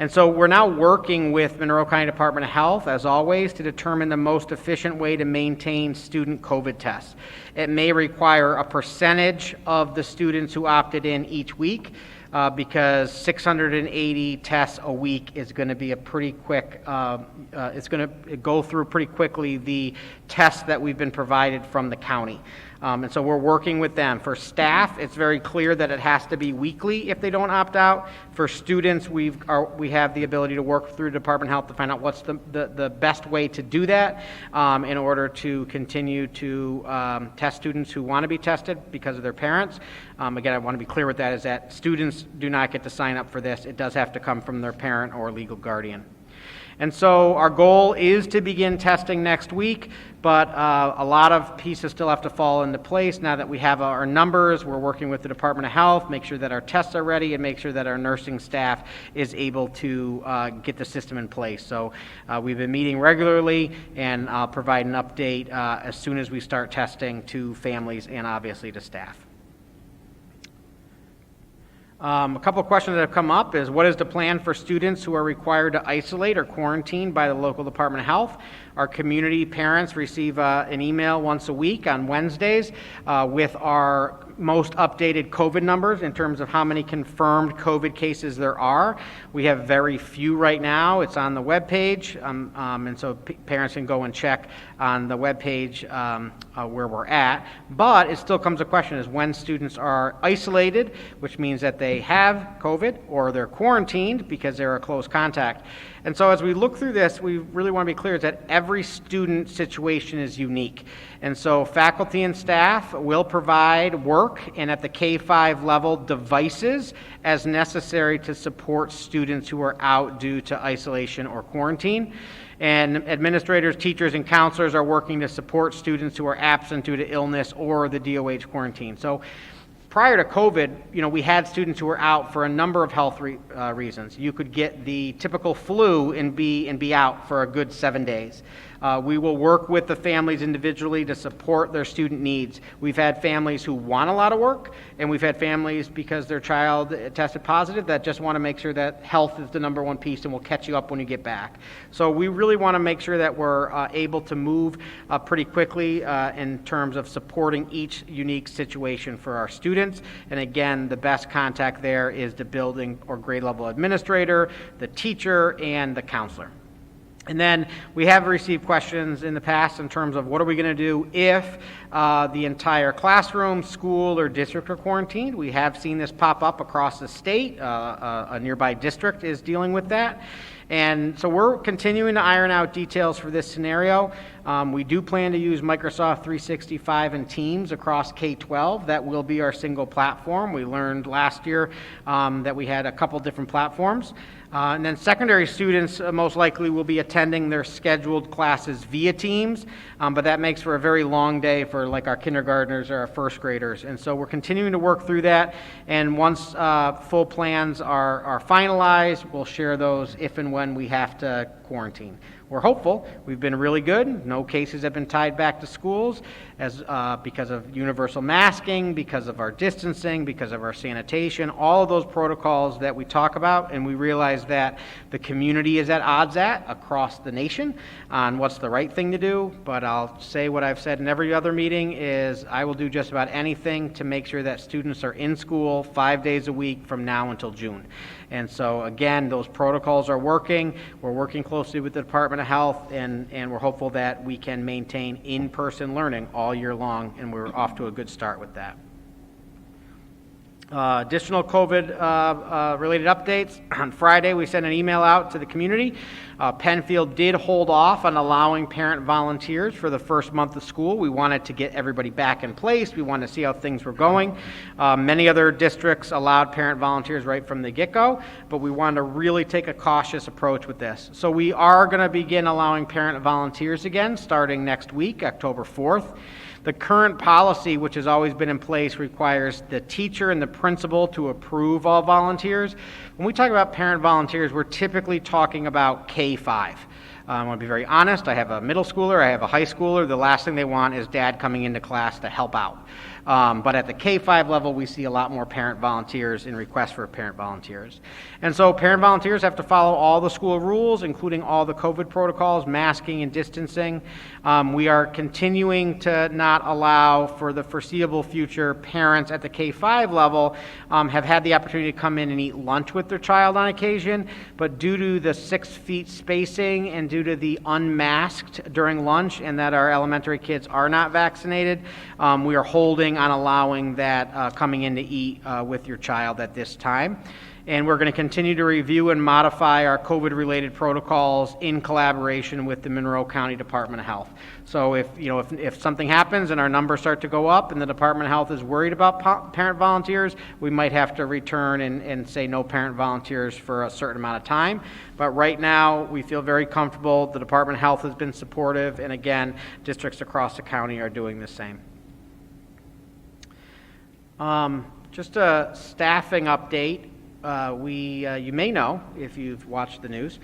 And so we're now working with Monroe County Department of Health, as always, to determine the most efficient way to maintain student COVID tests. It may require a percentage of the students who opted in each week, because 680 tests a week is going to be a pretty quick, it's going to go through pretty quickly the tests that we've been provided from the county. And so we're working with them. For staff, it's very clear that it has to be weekly if they don't opt out. For students, we have the ability to work through Department of Health to find out what's the best way to do that in order to continue to test students who want to be tested because of their parents. Again, I want to be clear with that, is that students do not get to sign up for this. It does have to come from their parent or legal guardian. And so our goal is to begin testing next week, but a lot of pieces still have to fall into place. Now that we have our numbers, we're working with the Department of Health, make sure that our tests are ready, and make sure that our nursing staff is able to get the system in place. So we've been meeting regularly, and I'll provide an update as soon as we start testing to families and obviously to staff. A couple of questions that have come up is, what is the plan for students who are required to isolate or quarantine by the local Department of Health? Our community parents receive an email once a week on Wednesdays with our most updated COVID numbers in terms of how many confirmed COVID cases there are. We have very few right now. It's on the webpage, and so parents can go and check on the webpage where we're at. But it still comes a question is when students are isolated, which means that they have COVID, or they're quarantined because they're a close contact. And so as we look through this, we really want to be clear is that every student situation is unique. And so faculty and staff will provide work and at the K-5 level devices as necessary to support students who are out due to isolation or quarantine. And administrators, teachers, and counselors are working to support students who are absent due to illness or the DOH quarantine. So prior to COVID, we had students who were out for a number of health reasons. You could get the typical flu and be out for a good 7 days. We will work with the families individually to support their student needs. We've had families who want a lot of work, and we've had families because their child tested positive that just want to make sure that health is the number one piece and will catch you up when you get back. So we really want to make sure that we're able to move pretty quickly in terms of supporting each unique situation for our students. And again, the best contact there is the building or grade level administrator, the teacher, and the counselor. And then we have received questions in the past in terms of what are we going to do if the entire classroom, school, or district are quarantined. We have seen this pop up across the state. A nearby district is dealing with that. And so we're continuing to iron out details for this scenario. We do plan to use Microsoft 365 and Teams across K-12. That will be our single platform. We learned last year that we had a couple different platforms. And then secondary students most likely will be attending their scheduled classes via Teams, but that makes for a very long day for like our kindergartners or our first graders. And so we're continuing to work through that, and once full plans are finalized, we'll share those if and when we have to quarantine. We're hopeful. We've been really good. No cases have been tied back to schools because of universal masking, because of our distancing, because of our sanitation, all of those protocols that we talk about, and we realize that the community is at odds across the nation on what's the right thing to do. But I'll say what I've said in every other meeting is I will do just about anything to make sure that students are in school 5 days a week from now until June. And so, again, those protocols are working. We're working closely with the Department of Health, and we're hopeful that we can maintain in-person learning all year long, and we're off to a good start with that. Additional COVID-related updates. On Friday, we sent an email out to the community. Penfield did hold off on allowing parent volunteers for the first month of school. We wanted to get everybody back in place. We wanted to see how things were going. Many other districts allowed parent volunteers right from the get-go, but we wanted to really take a cautious approach with this. So we are going to begin allowing parent volunteers again starting next week, October 4th. The current policy, which has always been in place, requires the teacher and the principal to approve all volunteers. When we talk about parent volunteers, we're typically talking about K-5. I want to be very honest. I have a middle schooler, I have a high schooler. The last thing they want is dad coming into class to help out. But at the K-5 level, we see a lot more parent volunteers in requests for parent volunteers. And so parent volunteers have to follow all the school rules, including all the COVID protocols, masking and distancing. We are continuing to not allow, for the foreseeable future, parents at the K-5 level have had the opportunity to come in and eat lunch with their child on occasion, but due to the 6 feet spacing and due to the unmasked during lunch and that our elementary kids are not vaccinated, we are holding on allowing that coming in to eat with your child at this time. And we're going to continue to review and modify our COVID-related protocols in collaboration with the Monroe County Department of Health. So if something happens and our numbers start to go up and the Department of Health is worried about parent volunteers, we might have to return and say no parent volunteers for a certain amount of time. But right now, we feel very comfortable. The Department of Health has been supportive, and again, districts across the county are doing the same. Just a staffing update. You may know, if you've watched the news,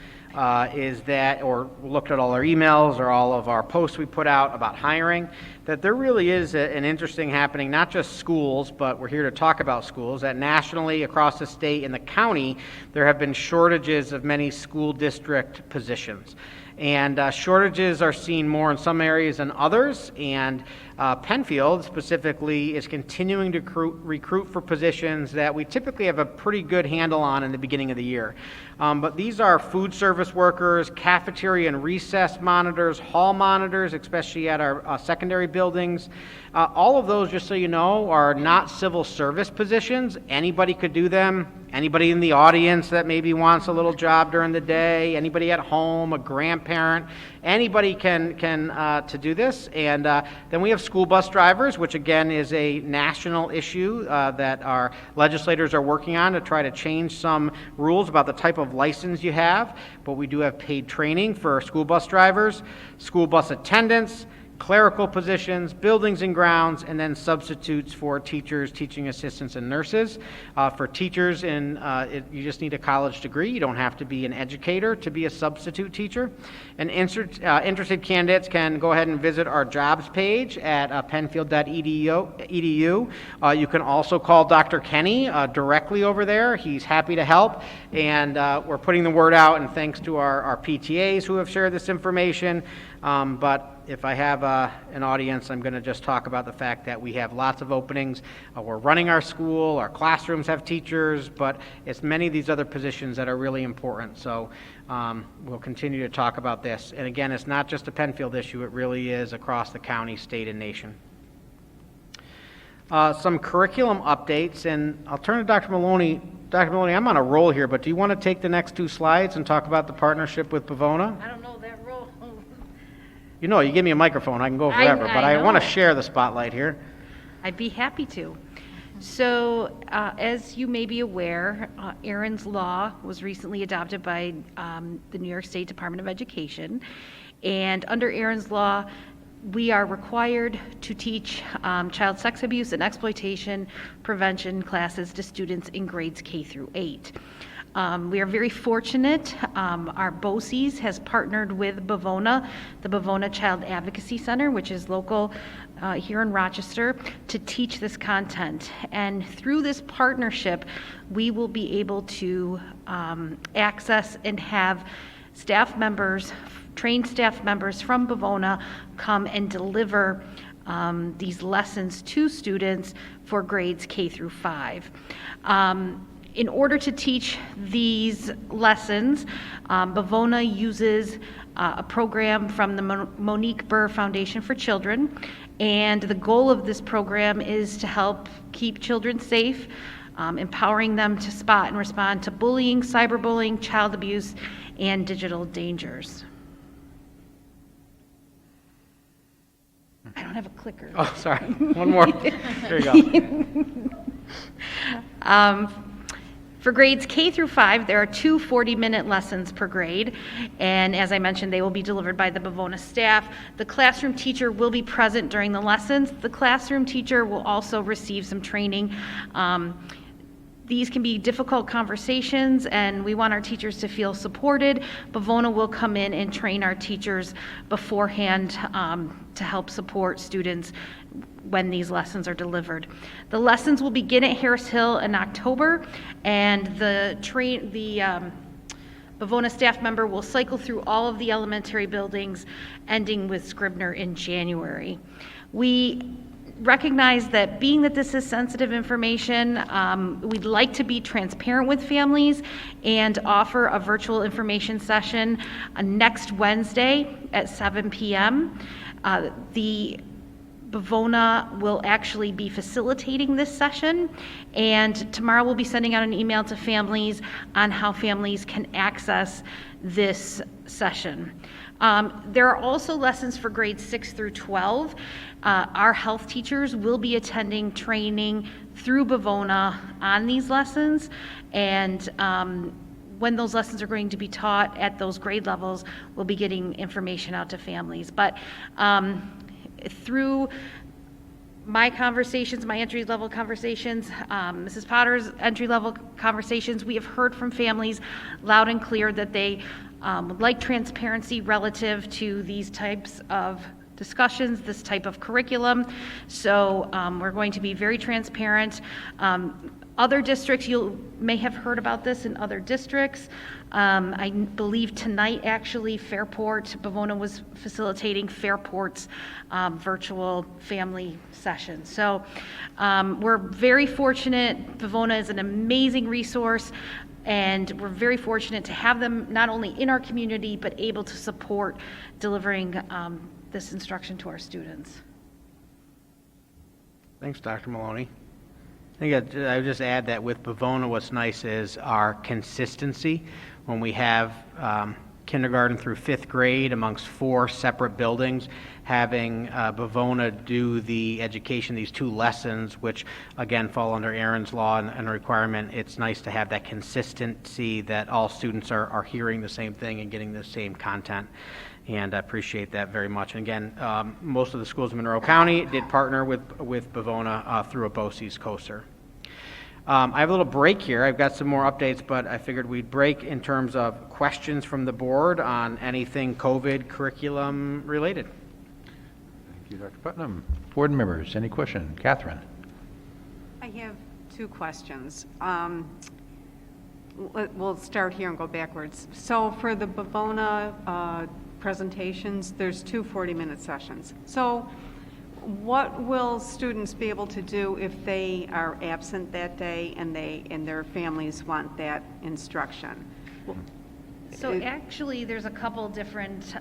is that, or looked at all our emails or all of our posts we put out about hiring, that there really is an interesting happening, not just schools, but we're here to talk about schools, that nationally across the state and the county, there have been shortages of many school district positions. And shortages are seen more in some areas than others, and Penfield specifically is continuing to recruit for positions that we typically have a pretty good handle on in the beginning of the year. But these are food service workers, cafeteria and recess monitors, hall monitors, especially at our secondary buildings. All of those, just so you know, are not civil service positions. Anybody could do them. Anybody in the audience that maybe wants a little job during the day, anybody at home, a grandparent, anybody can to do this. And then we have school bus drivers, which again is a national issue that our legislators are working on to try to change some rules about the type of license you have. But we do have paid training for school bus drivers, school bus attendants, clerical positions, buildings and grounds, and then substitutes for teachers, teaching assistants, and nurses. For teachers, you just need a college degree. You don't have to be an educator to be a substitute teacher. And interested candidates can go ahead and visit our jobs page at penfield.edu. You can also call Dr. Kenny directly over there. He's happy to help. And we're putting the word out, and thanks to our PTAs who have shared this information. But if I have an audience, I'm going to just talk about the fact that we have lots of openings. We're running our school, our classrooms have teachers, but it's many of these other positions that are really important. So we'll continue to talk about this. And again, it's not just a Penfield issue, it really is across the county, state, and nation. Some curriculum updates, and I'll turn to Dr. Maloney. Dr. Maloney, I'm on a roll here, but do you want to take the next 2 slides and talk about the partnership with Bavona? I don't know that role. You know, you give me a microphone, I can go forever, but I want to share the spotlight here. I'd be happy to. So, as you may be aware, Aaron's Law was recently adopted by the New York State Department of Education. And under Aaron's Law, we are required to teach child sex abuse and exploitation prevention classes to students in grades K through 8. We are very fortunate. Our BOCES has partnered with Bavona, the Bavona Child Advocacy Center, which is local here in Rochester, to teach this content. And through this partnership, we will be able to access and have staff members, trained staff members from Bavona come and deliver these lessons to students for grades K through 5. In order to teach these lessons, Bavona uses a program from the Monique Burr Foundation for Children, and the goal of this program is to help keep children safe, empowering them to spot and respond to bullying, cyberbullying, child abuse, and digital dangers. I don't have a clicker. Oh, sorry. One more. There you go. For grades K through 5, there are 2 40-minute lessons per grade, and as I mentioned, they will be delivered by the Bavona staff. The classroom teacher will be present during the lessons. The classroom teacher will also receive some training. These can be difficult conversations, and we want our teachers to feel supported. Bavona will come in and train our teachers beforehand to help support students when these lessons are delivered. The lessons will begin at Harris Hill in October, and the Bavona staff member will cycle through all of the elementary buildings, ending with Scribner in January. We recognize that being that this is sensitive information, we'd like to be transparent with families and offer a virtual information session next Wednesday at 7 p.m. The Bavona will actually be facilitating this session, and tomorrow we'll be sending out an email to families on how families can access this session. There are also lessons for grades 6 through 12. Our health teachers will be attending training through Bavona on these lessons, and when those lessons are going to be taught at those grade levels, we'll be getting information out to families. But through my conversations, my entry-level conversations, Mrs. Potter's entry-level conversations, we have heard from families loud and clear that they would like transparency relative to these types of discussions, this type of curriculum. So we're going to be very transparent. Other districts, you may have heard about this in other districts. I believe tonight, actually, Fairport, Bavona was facilitating Fairport's virtual family session. So we're very fortunate. Bavona is an amazing resource, and we're very fortunate to have them not only in our community, but able to support delivering this instruction to our students. Thanks, Dr. Maloney. I think I would just add that with Bavona, what's nice is our consistency. When we have kindergarten through 5th grade amongst 4 separate buildings, having Bavona do the education, these 2 lessons, which again fall under Aaron's law and requirement, it's nice to have that consistency that all students are hearing the same thing and getting the same content. And I appreciate that very much. And again, most of the schools in Monroe County did partner with Bavona through a BOCES coaster. I have a little break here. I've got some more updates, but I figured we'd break in terms of questions from the board on anything COVID curriculum related. Thank you, Dr. Putnam. Board members, any question? Catherine? I have 2 questions. We'll start here and go backwards. So for the Bavona presentations, there's 2 40-minute sessions. So what will students be able to do if they are absent that day and their families want that instruction? So actually, there's a couple different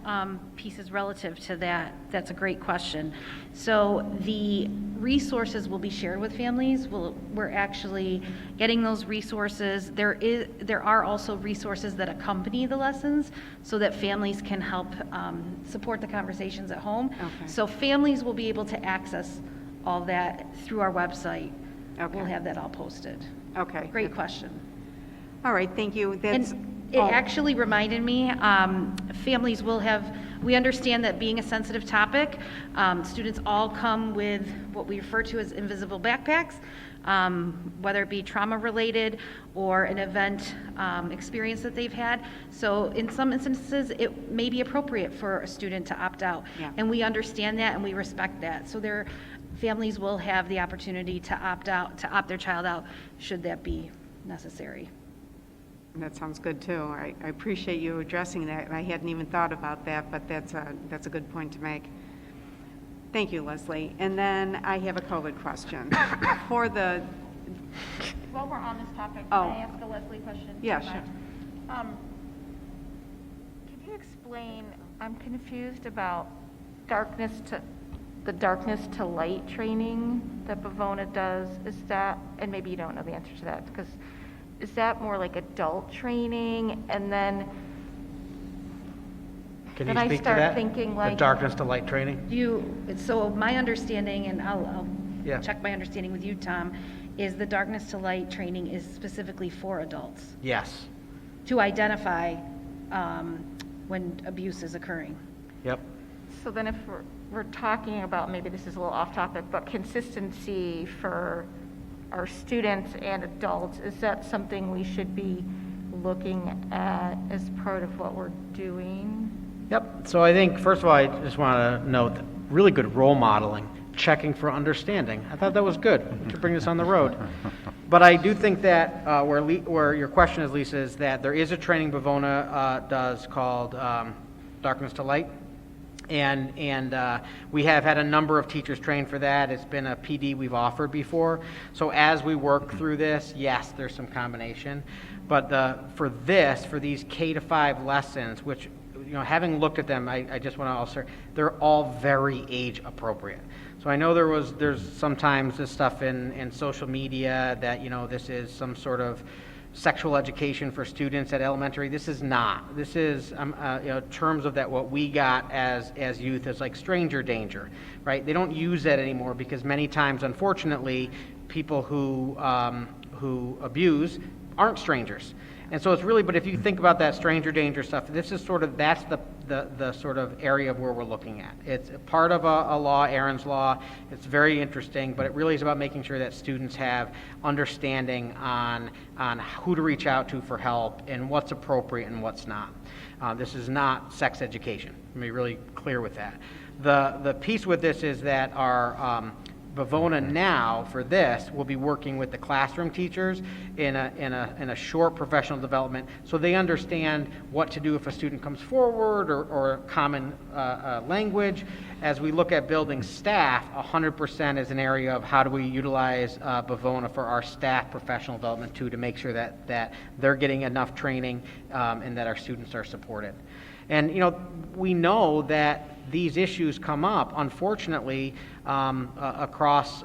pieces relative to that. That's a great question. So the resources will be shared with families. We're actually getting those resources. There are also resources that accompany the lessons so that families can help support the conversations at home. Okay. So families will be able to access all that through our website. Okay. We'll have that all posted. Okay. Great question. All right, thank you. It actually reminded me, families will have, we understand that being a sensitive topic, students all come with what we refer to as invisible backpacks, whether it be trauma-related or an event experience that they've had. So in some instances, it may be appropriate for a student to opt out. Yeah. And we understand that and we respect that. So families will have the opportunity to opt their child out, should that be necessary. That sounds good, too. I appreciate you addressing that. I hadn't even thought about that, but that's a good point to make. Thank you, Leslie. And then I have a COVID question. For the... While we're on this topic, Oh. can I ask a Leslie question? Yeah, Do you sure. mind? Could you explain, I'm confused about darkness to the darkness to light training that Bavona does, is that, and maybe you don't know the answer to that, because is that more like adult training? And then Can you I speak to start that? thinking The like, darkness to light training? So my understanding, and I'll Yeah. check my understanding with you, Tom, is the darkness to light training is specifically for adults Yes. to identify when abuse is occurring. Yep. so then if we're talking about, maybe this is a little off topic, but consistency for our students and adults, is that something we should be looking at as part of what we're doing? Yep. So I think, first of all, I just want to note that really good role modeling, checking for understanding. I thought that was good to bring this on the road. But I do think that where your question is, Lisa, is that there is a training Bavona does called Darkness to Light. And we have had a number of teachers trained for that. It's been a PD we've offered before. So as we work through this, yes, there's some combination. But for these K-5 lessons, which, having looked at them, I just want to also, they're all very age appropriate. So I know there's sometimes this stuff in social media that, this is some sort of sexual education for students at elementary. This is not. This is, terms of that, what we got as youth is like stranger danger, right? They don't use that anymore because many times, unfortunately, people who abuse aren't strangers. And so it's really, but if you think about that stranger danger stuff, this is that's the sort of area of where we're looking at. It's part of a law, Aaron's Law. It's very interesting, but it really is about making sure that students have understanding on who to reach out to for help and what's appropriate and what's not. This is not sex education. Let me be really clear with that. The piece with this is that our Bavona now, for this, will be working with the classroom teachers in a short professional development so they understand what to do if a student comes forward or common language. As we look at building staff, 100% is an area of how do we utilize Bavona for our staff professional development too, to make sure that they're getting enough training and that our students are supported. And, we know that these issues come up, unfortunately, across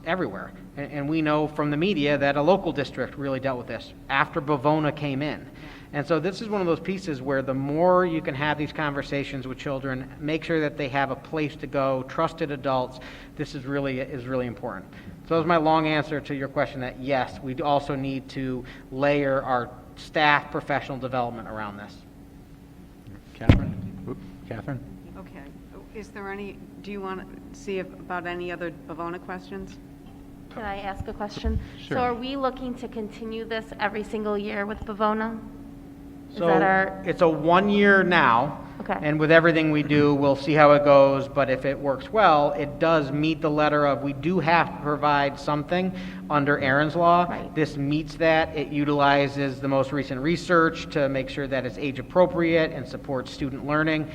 everywhere. And we know from the media that a local district really dealt with this after Bavona came in. And so this is one of those pieces where the more you can have these conversations with children, make sure that they have a place to go, trusted adults, this is really important. So that was my long answer to your question that yes, we also need to layer our staff professional development around this. Catherine? Okay. Is there do you want to see about any other Bavona questions? Can I ask a question? Sure. So are we looking to continue this every single year with Bavona? Is So that our, it's a 1 year now. Okay. And with everything we do, we'll see how it goes, but if it works well, it does meet the letter of, we do have to provide something under Aaron's Law. Right. This meets that. It utilizes the most recent research to make sure that it's age appropriate and supports student learning.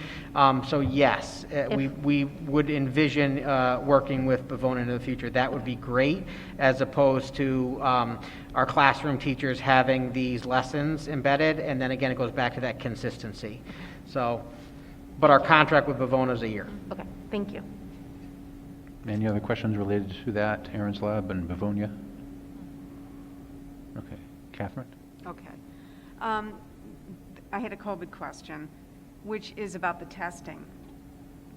So yes, we would envision working with Bavona into the future. That would be great, as opposed to our classroom teachers having these lessons embedded, and then again, it goes back to that consistency. So, but our contract with Bavona is a year. okay, thank you. Any other questions related to that, Aaron's Lab and Bavonia? Okay. Catherine? Okay. I had a COVID question, which is about the testing.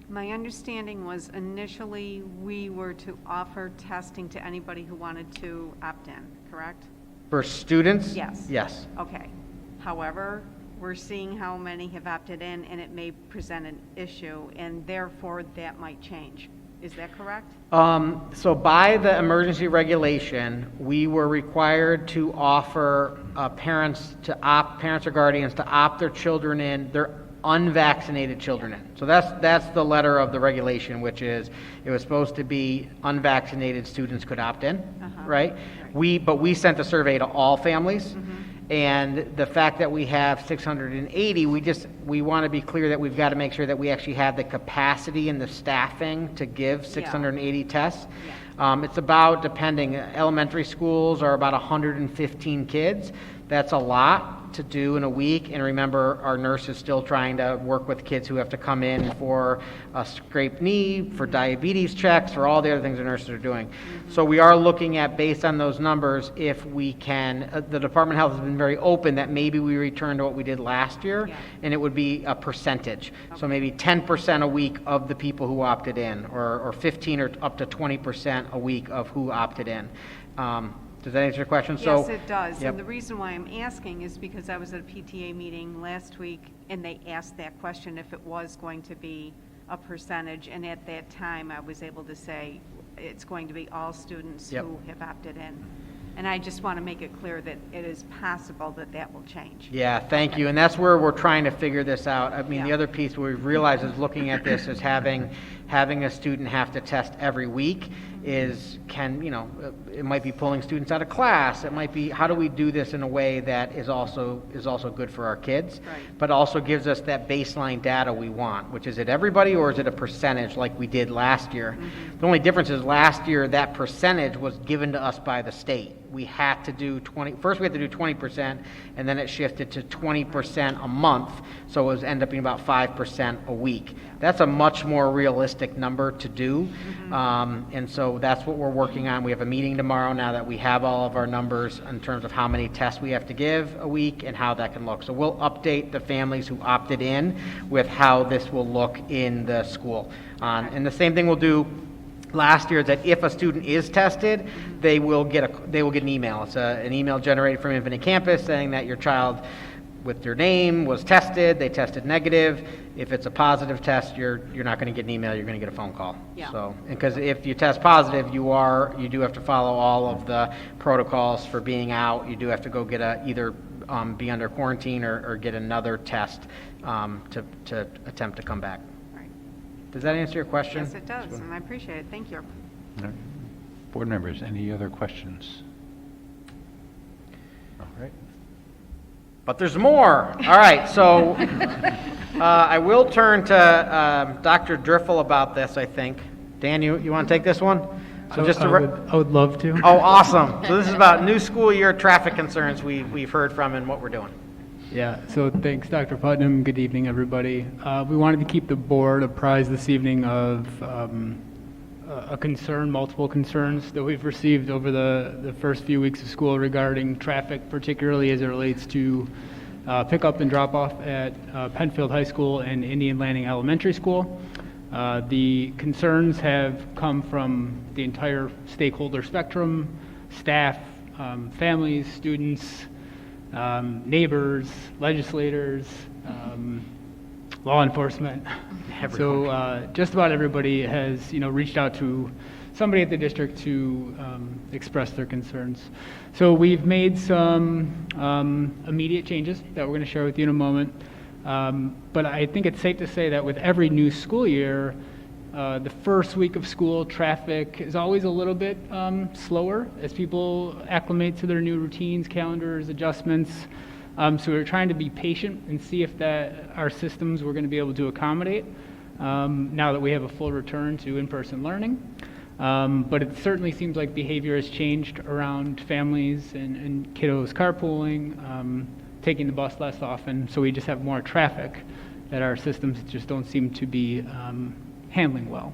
My understanding was initially we were to offer testing to anybody who wanted to opt in, correct? For students? Yes. Yes. Okay. However, we're seeing how many have opted in, and it may present an issue, and therefore that might change. Is that correct? So by the emergency regulation, we were required to offer parents or guardians to opt their children in, their unvaccinated children in. So that's the letter of the regulation, which is it was supposed to be unvaccinated students could opt in, right? But we sent a survey to all families. And the fact that we have 680, we want to be clear that we've got to make sure that we actually have the capacity and the staffing to give 680 tests. It's about, depending, elementary schools are about 115 kids. That's a lot to do in a week. And remember, our nurse is still trying to work with kids who have to come in for a scraped knee, for diabetes checks, for all the other things the nurses are doing. So we are looking at, based on those numbers, if we can, the Department of Health has been very open that maybe we return to what we did last year, and it would be a percentage. So maybe 10% a week of the people who opted in, or 15 or up to 20% a week of who opted in. Does that answer your question? Yes, it does. Yep. And the reason why I'm asking is because I was at a PTA meeting last week, and they asked that question if it was going to be a percentage, and at that time, I was able to say it's going to be all students Yep. who have opted in. And I just want to make it clear that it is possible that that will change. Yeah, thank you. And that's where we're trying to figure this out. I mean, the Yeah. other piece we've realized is looking at this is having a student have to test every week it might be pulling students out of class. It might be, how do we do this in a way that is also good for our kids, Right. but also gives us that baseline data we want, which is it everybody or is it a percentage like we did last year? The only difference is last year that percentage was given to us by the state. We had to do first we had to do 20%, and then it shifted to 20% a month, so it was end up being about 5% a week. That's a much more realistic number to do, and so that's what we're working on. We have a meeting tomorrow now that we have all of our numbers in terms of how many tests we have to give a week and how that can look. So we'll update the families who opted in with how this will look in the school. And the same thing we'll do last year is that if a student is tested, they will get an email. It's an email generated from Infinite Campus saying that your child with their name was tested, they tested negative. If it's a positive test, you're not going to get an email, you're going to get a phone call. Yeah. So, because if you test positive, you do have to follow all of the protocols for being out. You do have to go get either be under quarantine or get another test to attempt to come back. Right. Does that answer your question? Yes, it does, and I appreciate it. Thank you. All right. Board members, any other questions? All right. But there's more. All right, so I will turn to Dr. Driffel about this, I think. Dan, you want to take this one? So just I would love to. Oh, awesome. So this is about new school year traffic concerns we've heard from and what we're doing. Yeah, so thanks, Dr. Putnam. Good evening, everybody. We wanted to keep the board apprised this evening of multiple concerns that we've received over the first few weeks of school regarding traffic, particularly as it relates to pickup and drop off at Penfield High School and Indian Landing Elementary School. The concerns have come from the entire stakeholder spectrum: staff, families, students, neighbors, legislators, law enforcement. So just about everybody has, reached out to somebody at the district to express their concerns. So we've made some immediate changes that we're going to share with you in a moment. But I think it's safe to say that with every new school year, the first week of school, traffic is always a little bit slower as people acclimate to their new routines, calendars, adjustments. So we're trying to be patient and see if our systems we're going to be able to accommodate now that we have a full return to in-person learning. But it certainly seems like behavior has changed around families and kiddos carpooling, taking the bus less often, so we just have more traffic that our systems just don't seem to be handling well.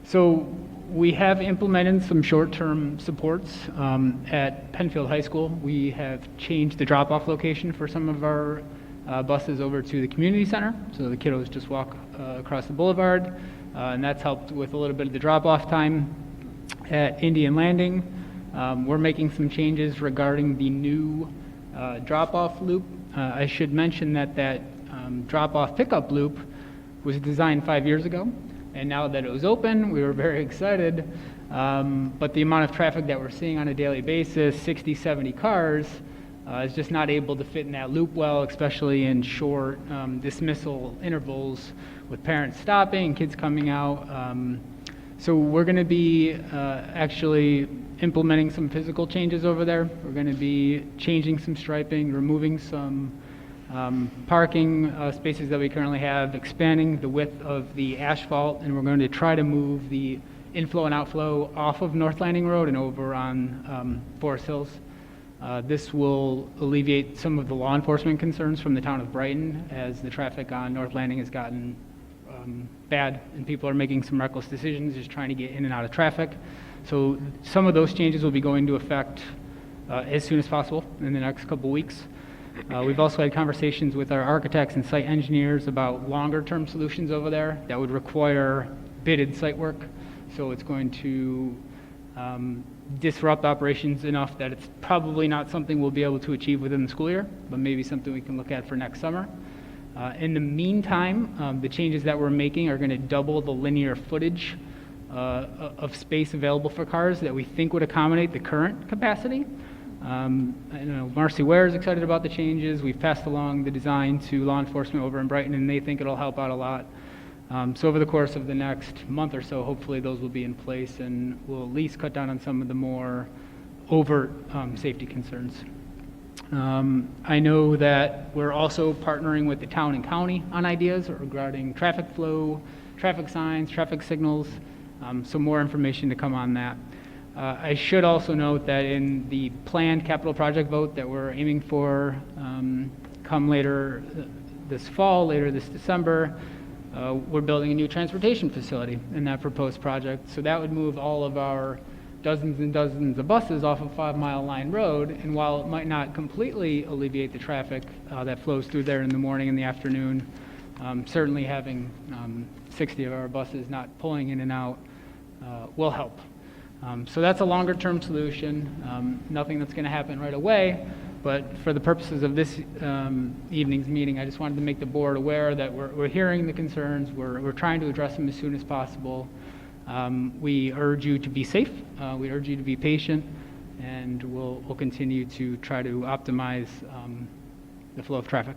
So we have implemented some short-term supports at Penfield High School. We have changed the drop-off location for some of our buses over to the community center, so the kiddos just walk across the boulevard, and that's helped with a little bit of the drop-off time. At Indian Landing, we're making some changes regarding the new drop-off loop. I should mention that drop-off pickup loop was designed 5 years ago, and now that it was open, we were very excited. But the amount of traffic that we're seeing on a daily basis, 60, 70 cars, is just not able to fit in that loop well, especially in short dismissal intervals with parents stopping, kids coming out. So we're going to be actually implementing some physical changes over there. We're going to be changing some striping, removing some parking spaces that we currently have, expanding the width of the asphalt, and we're going to try to move the inflow and outflow off of North Landing Road and over on Forest Hills. This will alleviate some of the law enforcement concerns from the town of Brighton, as the traffic on North Landing has gotten bad and people are making some reckless decisions just trying to get in and out of traffic. So some of those changes will be going into effect as soon as possible in the next couple weeks. We've also had conversations with our architects and site engineers about longer-term solutions over there that would require bidded site work. So it's going to disrupt operations enough that it's probably not something we'll be able to achieve within the school year, but maybe something we can look at for next summer. In the meantime, the changes that we're making are going to double the linear footage of space available for cars that we think would accommodate the current capacity. I know Marcy Ware is excited about the changes. We've passed along the design to law enforcement over in Brighton, and they think it'll help out a lot. So over the course of the next month or so, hopefully those will be in place and will at least cut down on some of the more overt safety concerns. I know that we're also partnering with the town and county on ideas regarding traffic flow, traffic signs, traffic signals, some more information to come on that. I should also note that in the planned capital project vote that we're aiming for come later this fall, later this December, we're building a new transportation facility in that proposed project. So that would move all of our dozens and dozens of buses off of 5 Mile Line Road, and while it might not completely alleviate the traffic that flows through there in the morning and the afternoon, certainly having 60 of our buses not pulling in and out will help. So that's a longer term solution, nothing that's going to happen right away, but for the purposes of this evening's meeting, I just wanted to make the board aware that we're hearing the concerns, we're trying to address them as soon as possible. We urge you to be safe, we urge you to be patient, and we'll continue to try to optimize the flow of traffic.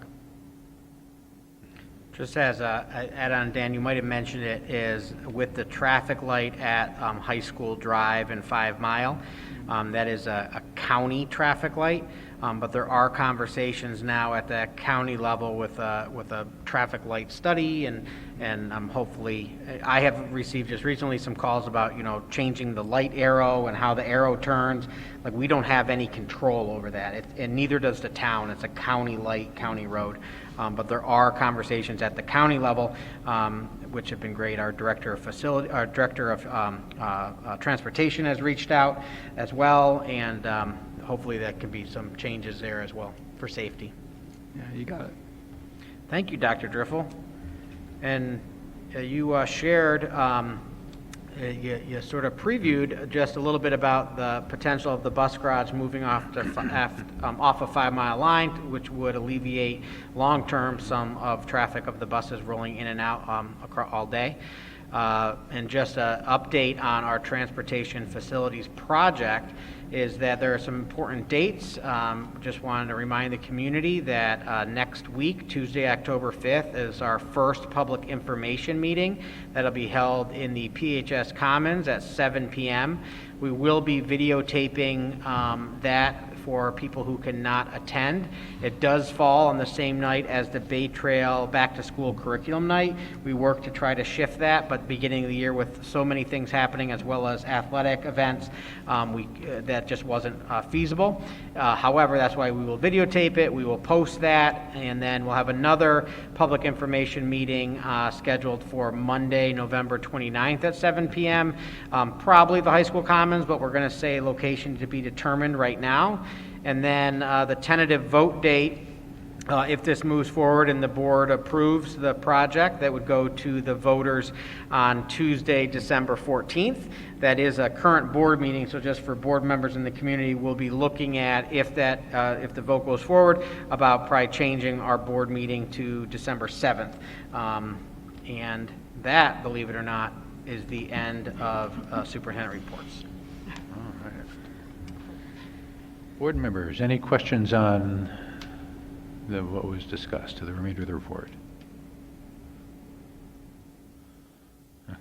Just as an add-on, Dan, you might have mentioned it, is with the traffic light at High School Drive and 5 Mile, that is a county traffic light, but there are conversations now at the county level with a traffic light study, and hopefully, I have received just recently some calls about, changing the light arrow and how the arrow turns. Like, we don't have any control over that, and neither does the town. It's a county light, county road. But there are conversations at the county level, which have been great. Our director of transportation has reached out as well, and hopefully that can be some changes there as well for safety. Yeah, you got it. Thank you, Dr. Driffel. And you shared, you sort of previewed just a little bit about the potential of the bus garage moving off of 5 Mile Line, which would alleviate long-term some of traffic of the buses rolling in and out across all day. And just an update on our transportation facilities project is that there are some important dates. Just wanted to remind the community that next week, Tuesday, October 5th, is our first public information meeting that'll be held in the PHS Commons at 7 p.m. We will be videotaping that for people who cannot attend. It does fall on the same night as the Bay Trail Back to School Curriculum Night. We work to try to shift that, but beginning of the year with so many things happening as well as athletic events, that just wasn't feasible. However, that's why we will videotape it, we will post that, and then we'll have another public information meeting scheduled for Monday, November 29th at 7 p.m. Probably the high school commons, but we're going to say location to be determined right now. And then the tentative vote date, if this moves forward and the board approves the project, that would go to the voters on Tuesday, December 14th. That is a current board meeting, so just for board members in the community, we'll be looking at if the vote goes forward, about probably changing our board meeting to December 7th. And that, believe it or not, is the end of superintendent reports. All right. Board members, any questions on what was discussed, to the remainder of the report?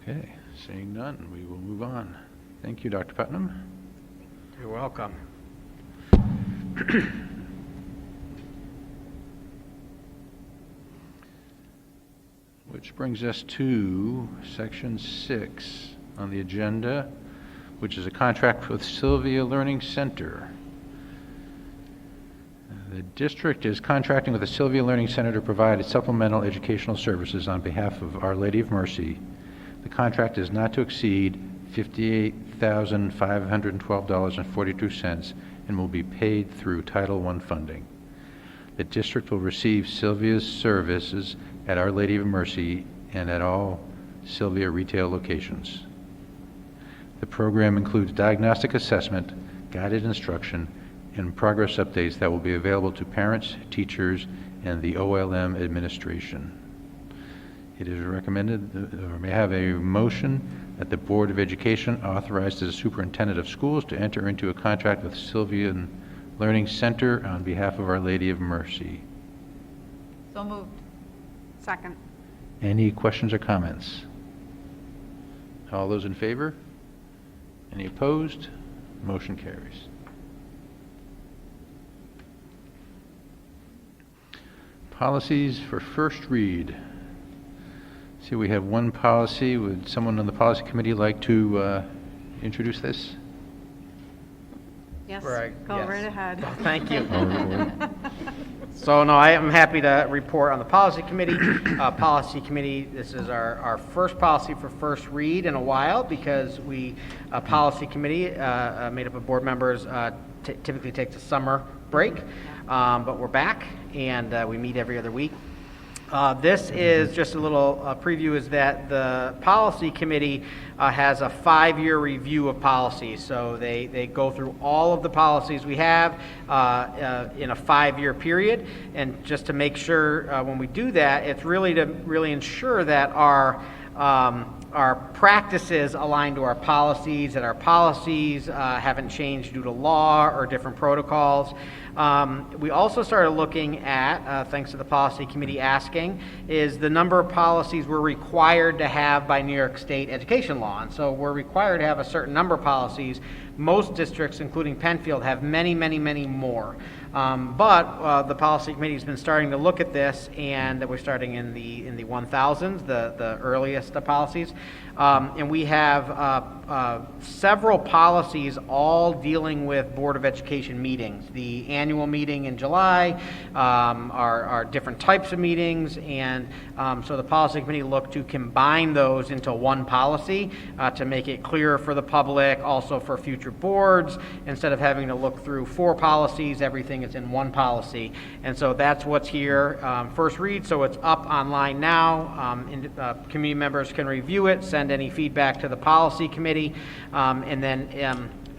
Okay, seeing none, we will move on. Thank you, Dr. Putnam. You're welcome. Which brings us to section 6 on the agenda, which is a contract with Sylvia Learning Center. The district is contracting with the Sylvia Learning Center to provide supplemental educational services on behalf of Our Lady of Mercy. The contract is not to exceed $58,512.42 and will be paid through Title I funding. The district will receive Sylvia's services at Our Lady of Mercy and at all Sylvia retail locations. The program includes diagnostic assessment, guided instruction, and progress updates that will be available to parents, teachers, and the OLM administration. It is recommended, or may I have a motion that the Board of Education authorizes the Superintendent of Schools to enter into a contract with Sylvian Learning Center on behalf of Our Lady of Mercy. So moved. Second. Any questions or comments? All those in favor? Any opposed? Motion carries. Policies for first read. See, we have one policy. Would someone on the policy committee like to introduce this? Yes, Right, go yes. right ahead. Thank you. Or- So, no, I am happy to report on the policy committee. Policy committee, this is our first policy for first read in a while because policy committee made up of board members typically takes a summer break, but we're back and we meet every other week. This is just a little preview is that the policy committee has a 5-year review of policies. So they go through all of the policies we have in a 5-year period. And just to make sure when we do that, it's really to really ensure that our practices align to our policies, that our policies haven't changed due to law or different protocols. We also started looking at, thanks to the policy committee asking, is the number of policies we're required to have by New York State education law. And so we're required to have a certain number of policies. Most districts, including Penfield, have many, many, many more. But the policy committee has been starting to look at this, and we're starting in the 1000s, the earliest policies. And we have several policies all dealing with Board of Education meetings. The annual meeting in July, our different types of meetings, and so the policy committee looked to combine those into one policy to make it clearer for the public, also for future boards. Instead of having to look through 4 policies, everything is in one policy. And so that's what's here, first read, so it's up online now. Community members can review it, send any feedback to the policy committee, and then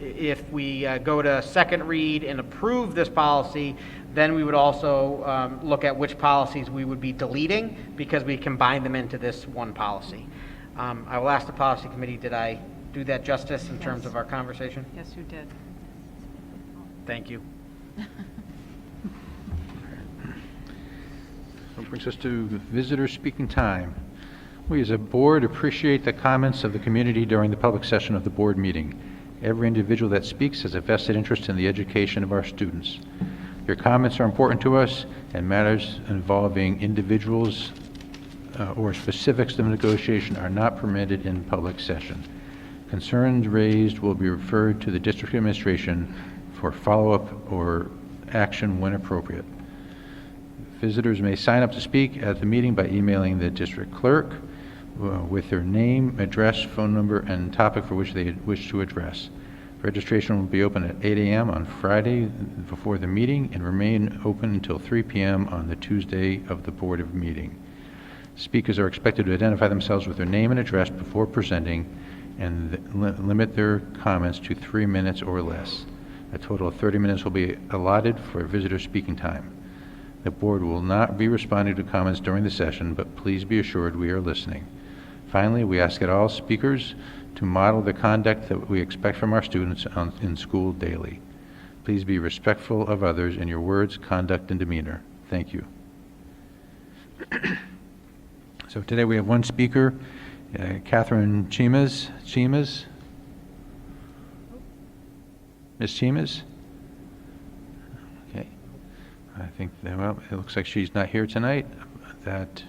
if we go to second read and approve this policy, then we would also look at which policies we would be deleting because we combine them into this one policy. I will ask the policy committee, did I do that justice in terms of our conversation? Yes, you did. Thank you. That brings us to visitor speaking time. We as a board appreciate the comments of the community during the public session of the board meeting. Every individual that speaks has a vested interest in the education of our students. Your comments are important to us, and matters involving individuals or specifics of negotiation are not permitted in public session. Concerns raised will be referred to the district administration for follow-up or action when appropriate. Visitors may sign up to speak at the meeting by emailing the district clerk with their name, address, phone number, and topic for which they wish to address. Registration will be open at 8 a.m. on Friday before the meeting and remain open until 3 p.m. on the Tuesday of the Board of Meeting. Speakers are expected to identify themselves with their name and address before presenting and limit their comments to 3 minutes or less. A total of 30 minutes will be allotted for visitor speaking time. The board will not be responding to comments during the session, but please be assured we are listening. Finally, we ask that all speakers to model the conduct that we expect from our students in school daily. Please be respectful of others in your words, conduct, and demeanor. Thank you. So today we have one speaker, Catherine Chimas. Ms. Chimas? Okay. I think, well, it looks like she's not here tonight. That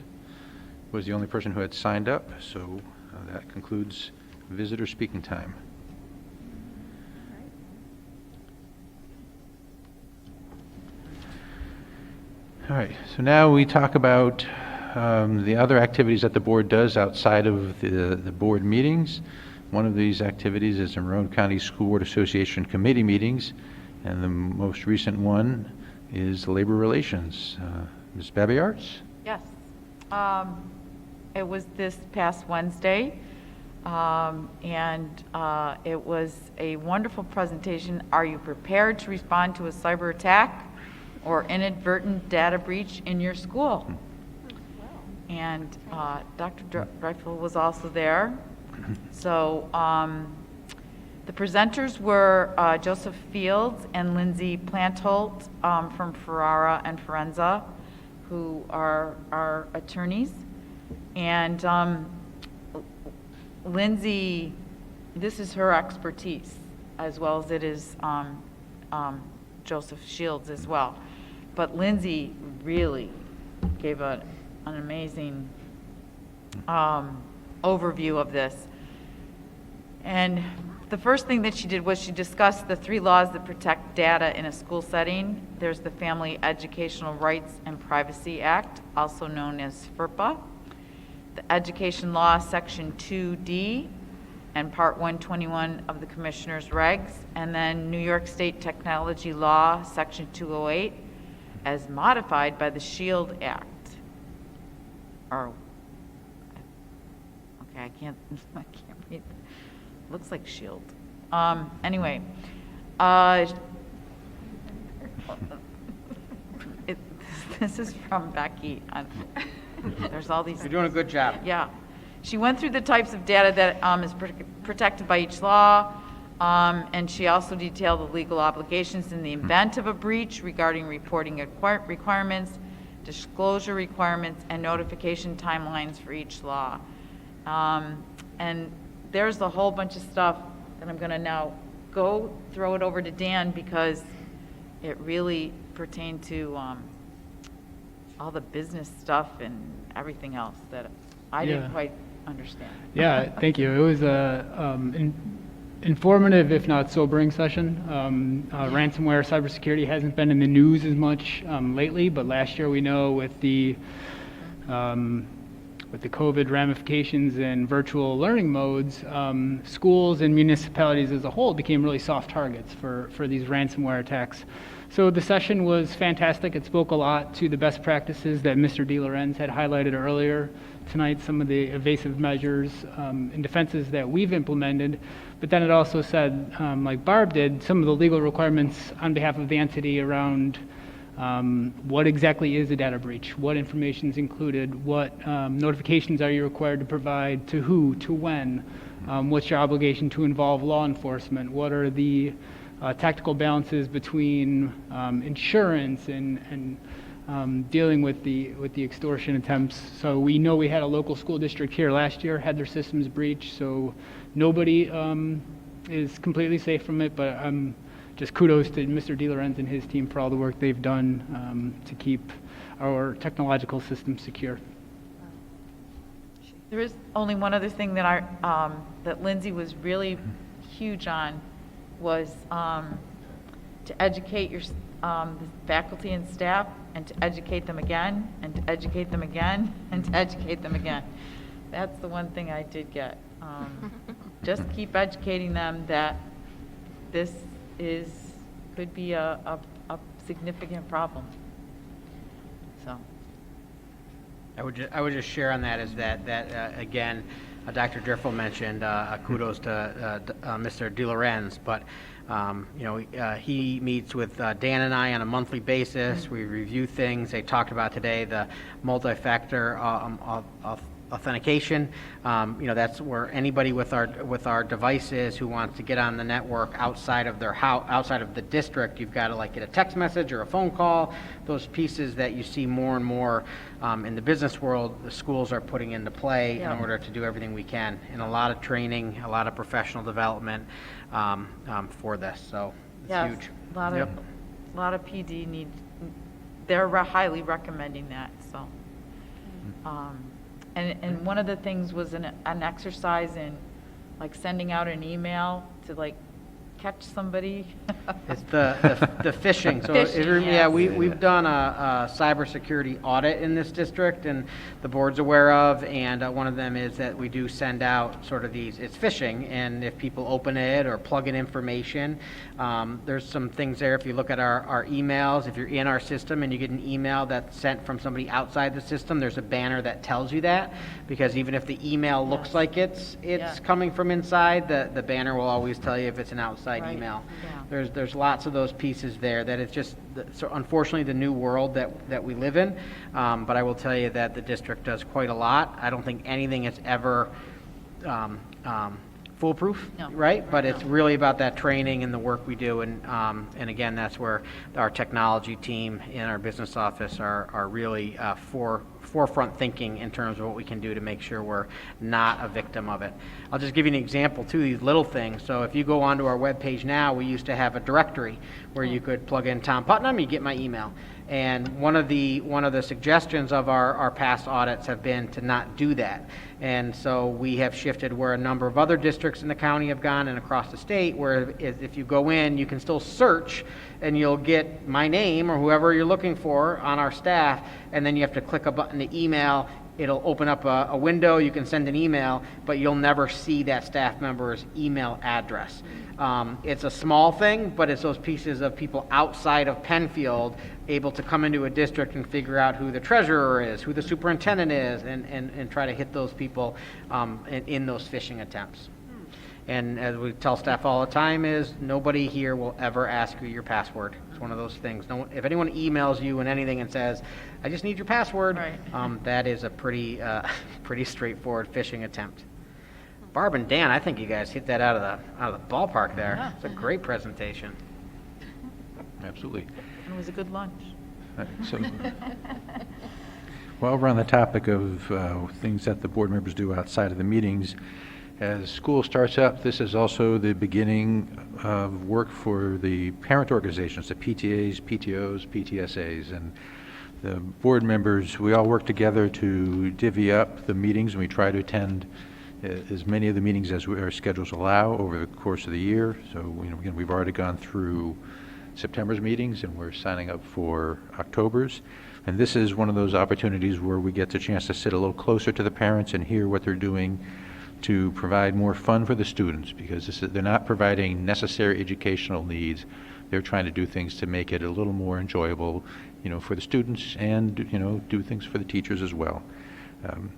was the only person who had signed up, so that concludes visitor speaking time. All right, so now we talk about the other activities that the board does outside of the board meetings. One of these activities is the Monroe County School Board Association committee meetings, and the most recent one is labor relations. Ms. Babiarts? Yes. It was this past Wednesday, and it was a wonderful presentation. Are you prepared to respond to a cyber attack or inadvertent data breach in your school? And Dr. Dreifel was also there. So the presenters were Joseph Fields and Lindsay Plantholt from Ferrara and Forenza, who are our attorneys. And Lindsay, this is her expertise, as well as it is Joseph Shields as well. But Lindsay really gave an amazing overview of this. And the first thing that she did was she discussed the 3 laws that protect data in a school setting. There's the Family Educational Rights and Privacy Act, also known as FERPA, the Education Law, Section 2D, and Part 121 of the Commissioner's Regs, and then New York State Technology Law, Section 208, as modified by the SHIELD Act. Or, okay, I can't read. Looks like SHIELD. Anyway, this is from Becky. There's all these. You're doing a good job. Yeah. She went through the types of data that is protected by each law, and she also detailed the legal obligations in the event of a breach regarding reporting requirements, disclosure requirements, and notification timelines for each law. And there's a whole bunch of stuff that I'm going to now throw it over to Dan, because it really pertained to all the business stuff and everything else that I didn't quite understand. Yeah, thank you. It was a informative, if not sobering session. Ransomware, cybersecurity hasn't been in the news as much lately, but last year we know with the COVID ramifications and virtual learning modes, schools and municipalities as a whole became really soft targets for these ransomware attacks. So the session was fantastic. It spoke a lot to the best practices that Mr. DeLorenz had highlighted earlier tonight, some of the evasive measures and defenses that we've implemented. But then it also said, like Barb did, some of the legal requirements on behalf of the entity around what exactly is a data breach, what information is included, what notifications are you required to provide, to who, to when, what's your obligation to involve law enforcement, what are the tactical balances between insurance and dealing with the extortion attempts. So we know we had a local school district here last year, had their systems breached, so nobody is completely safe from it, but just kudos to Mr. DeLorenz and his team for all the work they've done to keep our technological systems secure. There is only one other thing that that Lindsay was really huge on, was to educate the faculty and staff, and to educate them again, and to educate them again, and to educate them again. That's the one thing I did get. Just keep educating them that this could be a significant problem. So. I would just share on that is that again, Dr. Driffel mentioned kudos to Mr. DeLorenz, but he meets with Dan and I on a monthly basis. We review things. They talked about today the multi-factor authentication. That's where anybody with our devices who wants to get on the network outside of their house, outside of the district, you've got to get a text message or a phone call. Those pieces that you see more and more in the business world, the schools are putting into play in order to do everything we can, and a lot of training, a lot of professional development for this. So it's huge. A lot of PD need. They're highly recommending that. So. And one of the things was an exercise in sending out an email to catch somebody? It's the phishing. So, Phishing, yeah, yes. we've done a cybersecurity audit in this district, and the board's aware of, and one of them is that we do send out sort of these, it's phishing, and if people open it or plug in information, there's some things there. If you look at our emails, if you're in our system and you get an email that's sent from somebody outside the system, there's a banner that tells you that, because even if the email looks like it's Yeah. coming from inside, the banner will always tell you if it's an outside Right. email. Yeah. There's lots of those pieces there that it's just, so unfortunately, the new world that we live in. But I will tell you that the district does quite a lot. I don't think anything is ever foolproof, No. right? But it's really about that training and the work we do. And again, that's where our technology team in our business office are really forefront thinking in terms of what we can do to make sure we're not a victim of it. I'll just give you an example too, these little things. So if you go onto our webpage now, we used to have a directory where you could plug in Tom Putnam, you get my email. And one of the suggestions of our past audits have been to not do that. And so we have shifted where a number of other districts in the county have gone and across the state, where if you go in, you can still search and you'll get my name or whoever you're looking for on our staff, and then you have to click a button to email. It'll open up a window, you can send an email, but you'll never see that staff member's email address. It's a small thing, but it's those pieces of people outside of Penfield able to come into a district and figure out who the treasurer is, who the superintendent is, and try to hit those people in those phishing attempts. And as we tell staff all the time is, nobody here will ever ask you your password. It's one of those things. No one, if anyone emails you and anything and says, I just need your password, Right. that is a pretty straightforward phishing attempt. Barb and Dan, I think you guys hit that out of the ballpark there. Yeah. It's a great presentation. Absolutely. And it was a good lunch. So, while we're on the topic of things that the board members do outside of the meetings, as school starts up, this is also the beginning of work for the parent organizations, the PTAs, PTOs, PTSAs, and the board members. We all work together to divvy up the meetings, and we try to attend as many of the meetings as our schedules allow over the course of the year. So, again, we've already gone through September's meetings, and we're signing up for October's. And this is one of those opportunities where we get the chance to sit a little closer to the parents and hear what they're doing to provide more fun for the students, because they're not providing necessary educational needs. They're trying to do things to make it a little more enjoyable, for the students, and do things for the teachers as well. And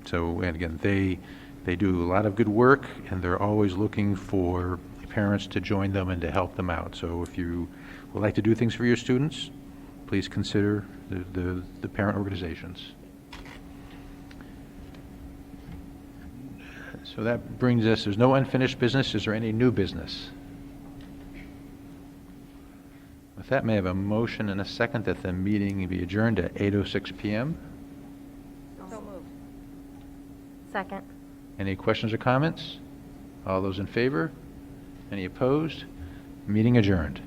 again, they do a lot of good work, and they're always looking for parents to join them and to help them out. So if you would like to do things for your students, please consider the parent organizations. So that brings us, there's no unfinished business. Is there any new business? With that, may I have a motion and a second that the meeting be adjourned at 8:06 p.m.? So moved. Second. Any questions or comments? All those in favor? Any opposed? Meeting adjourned.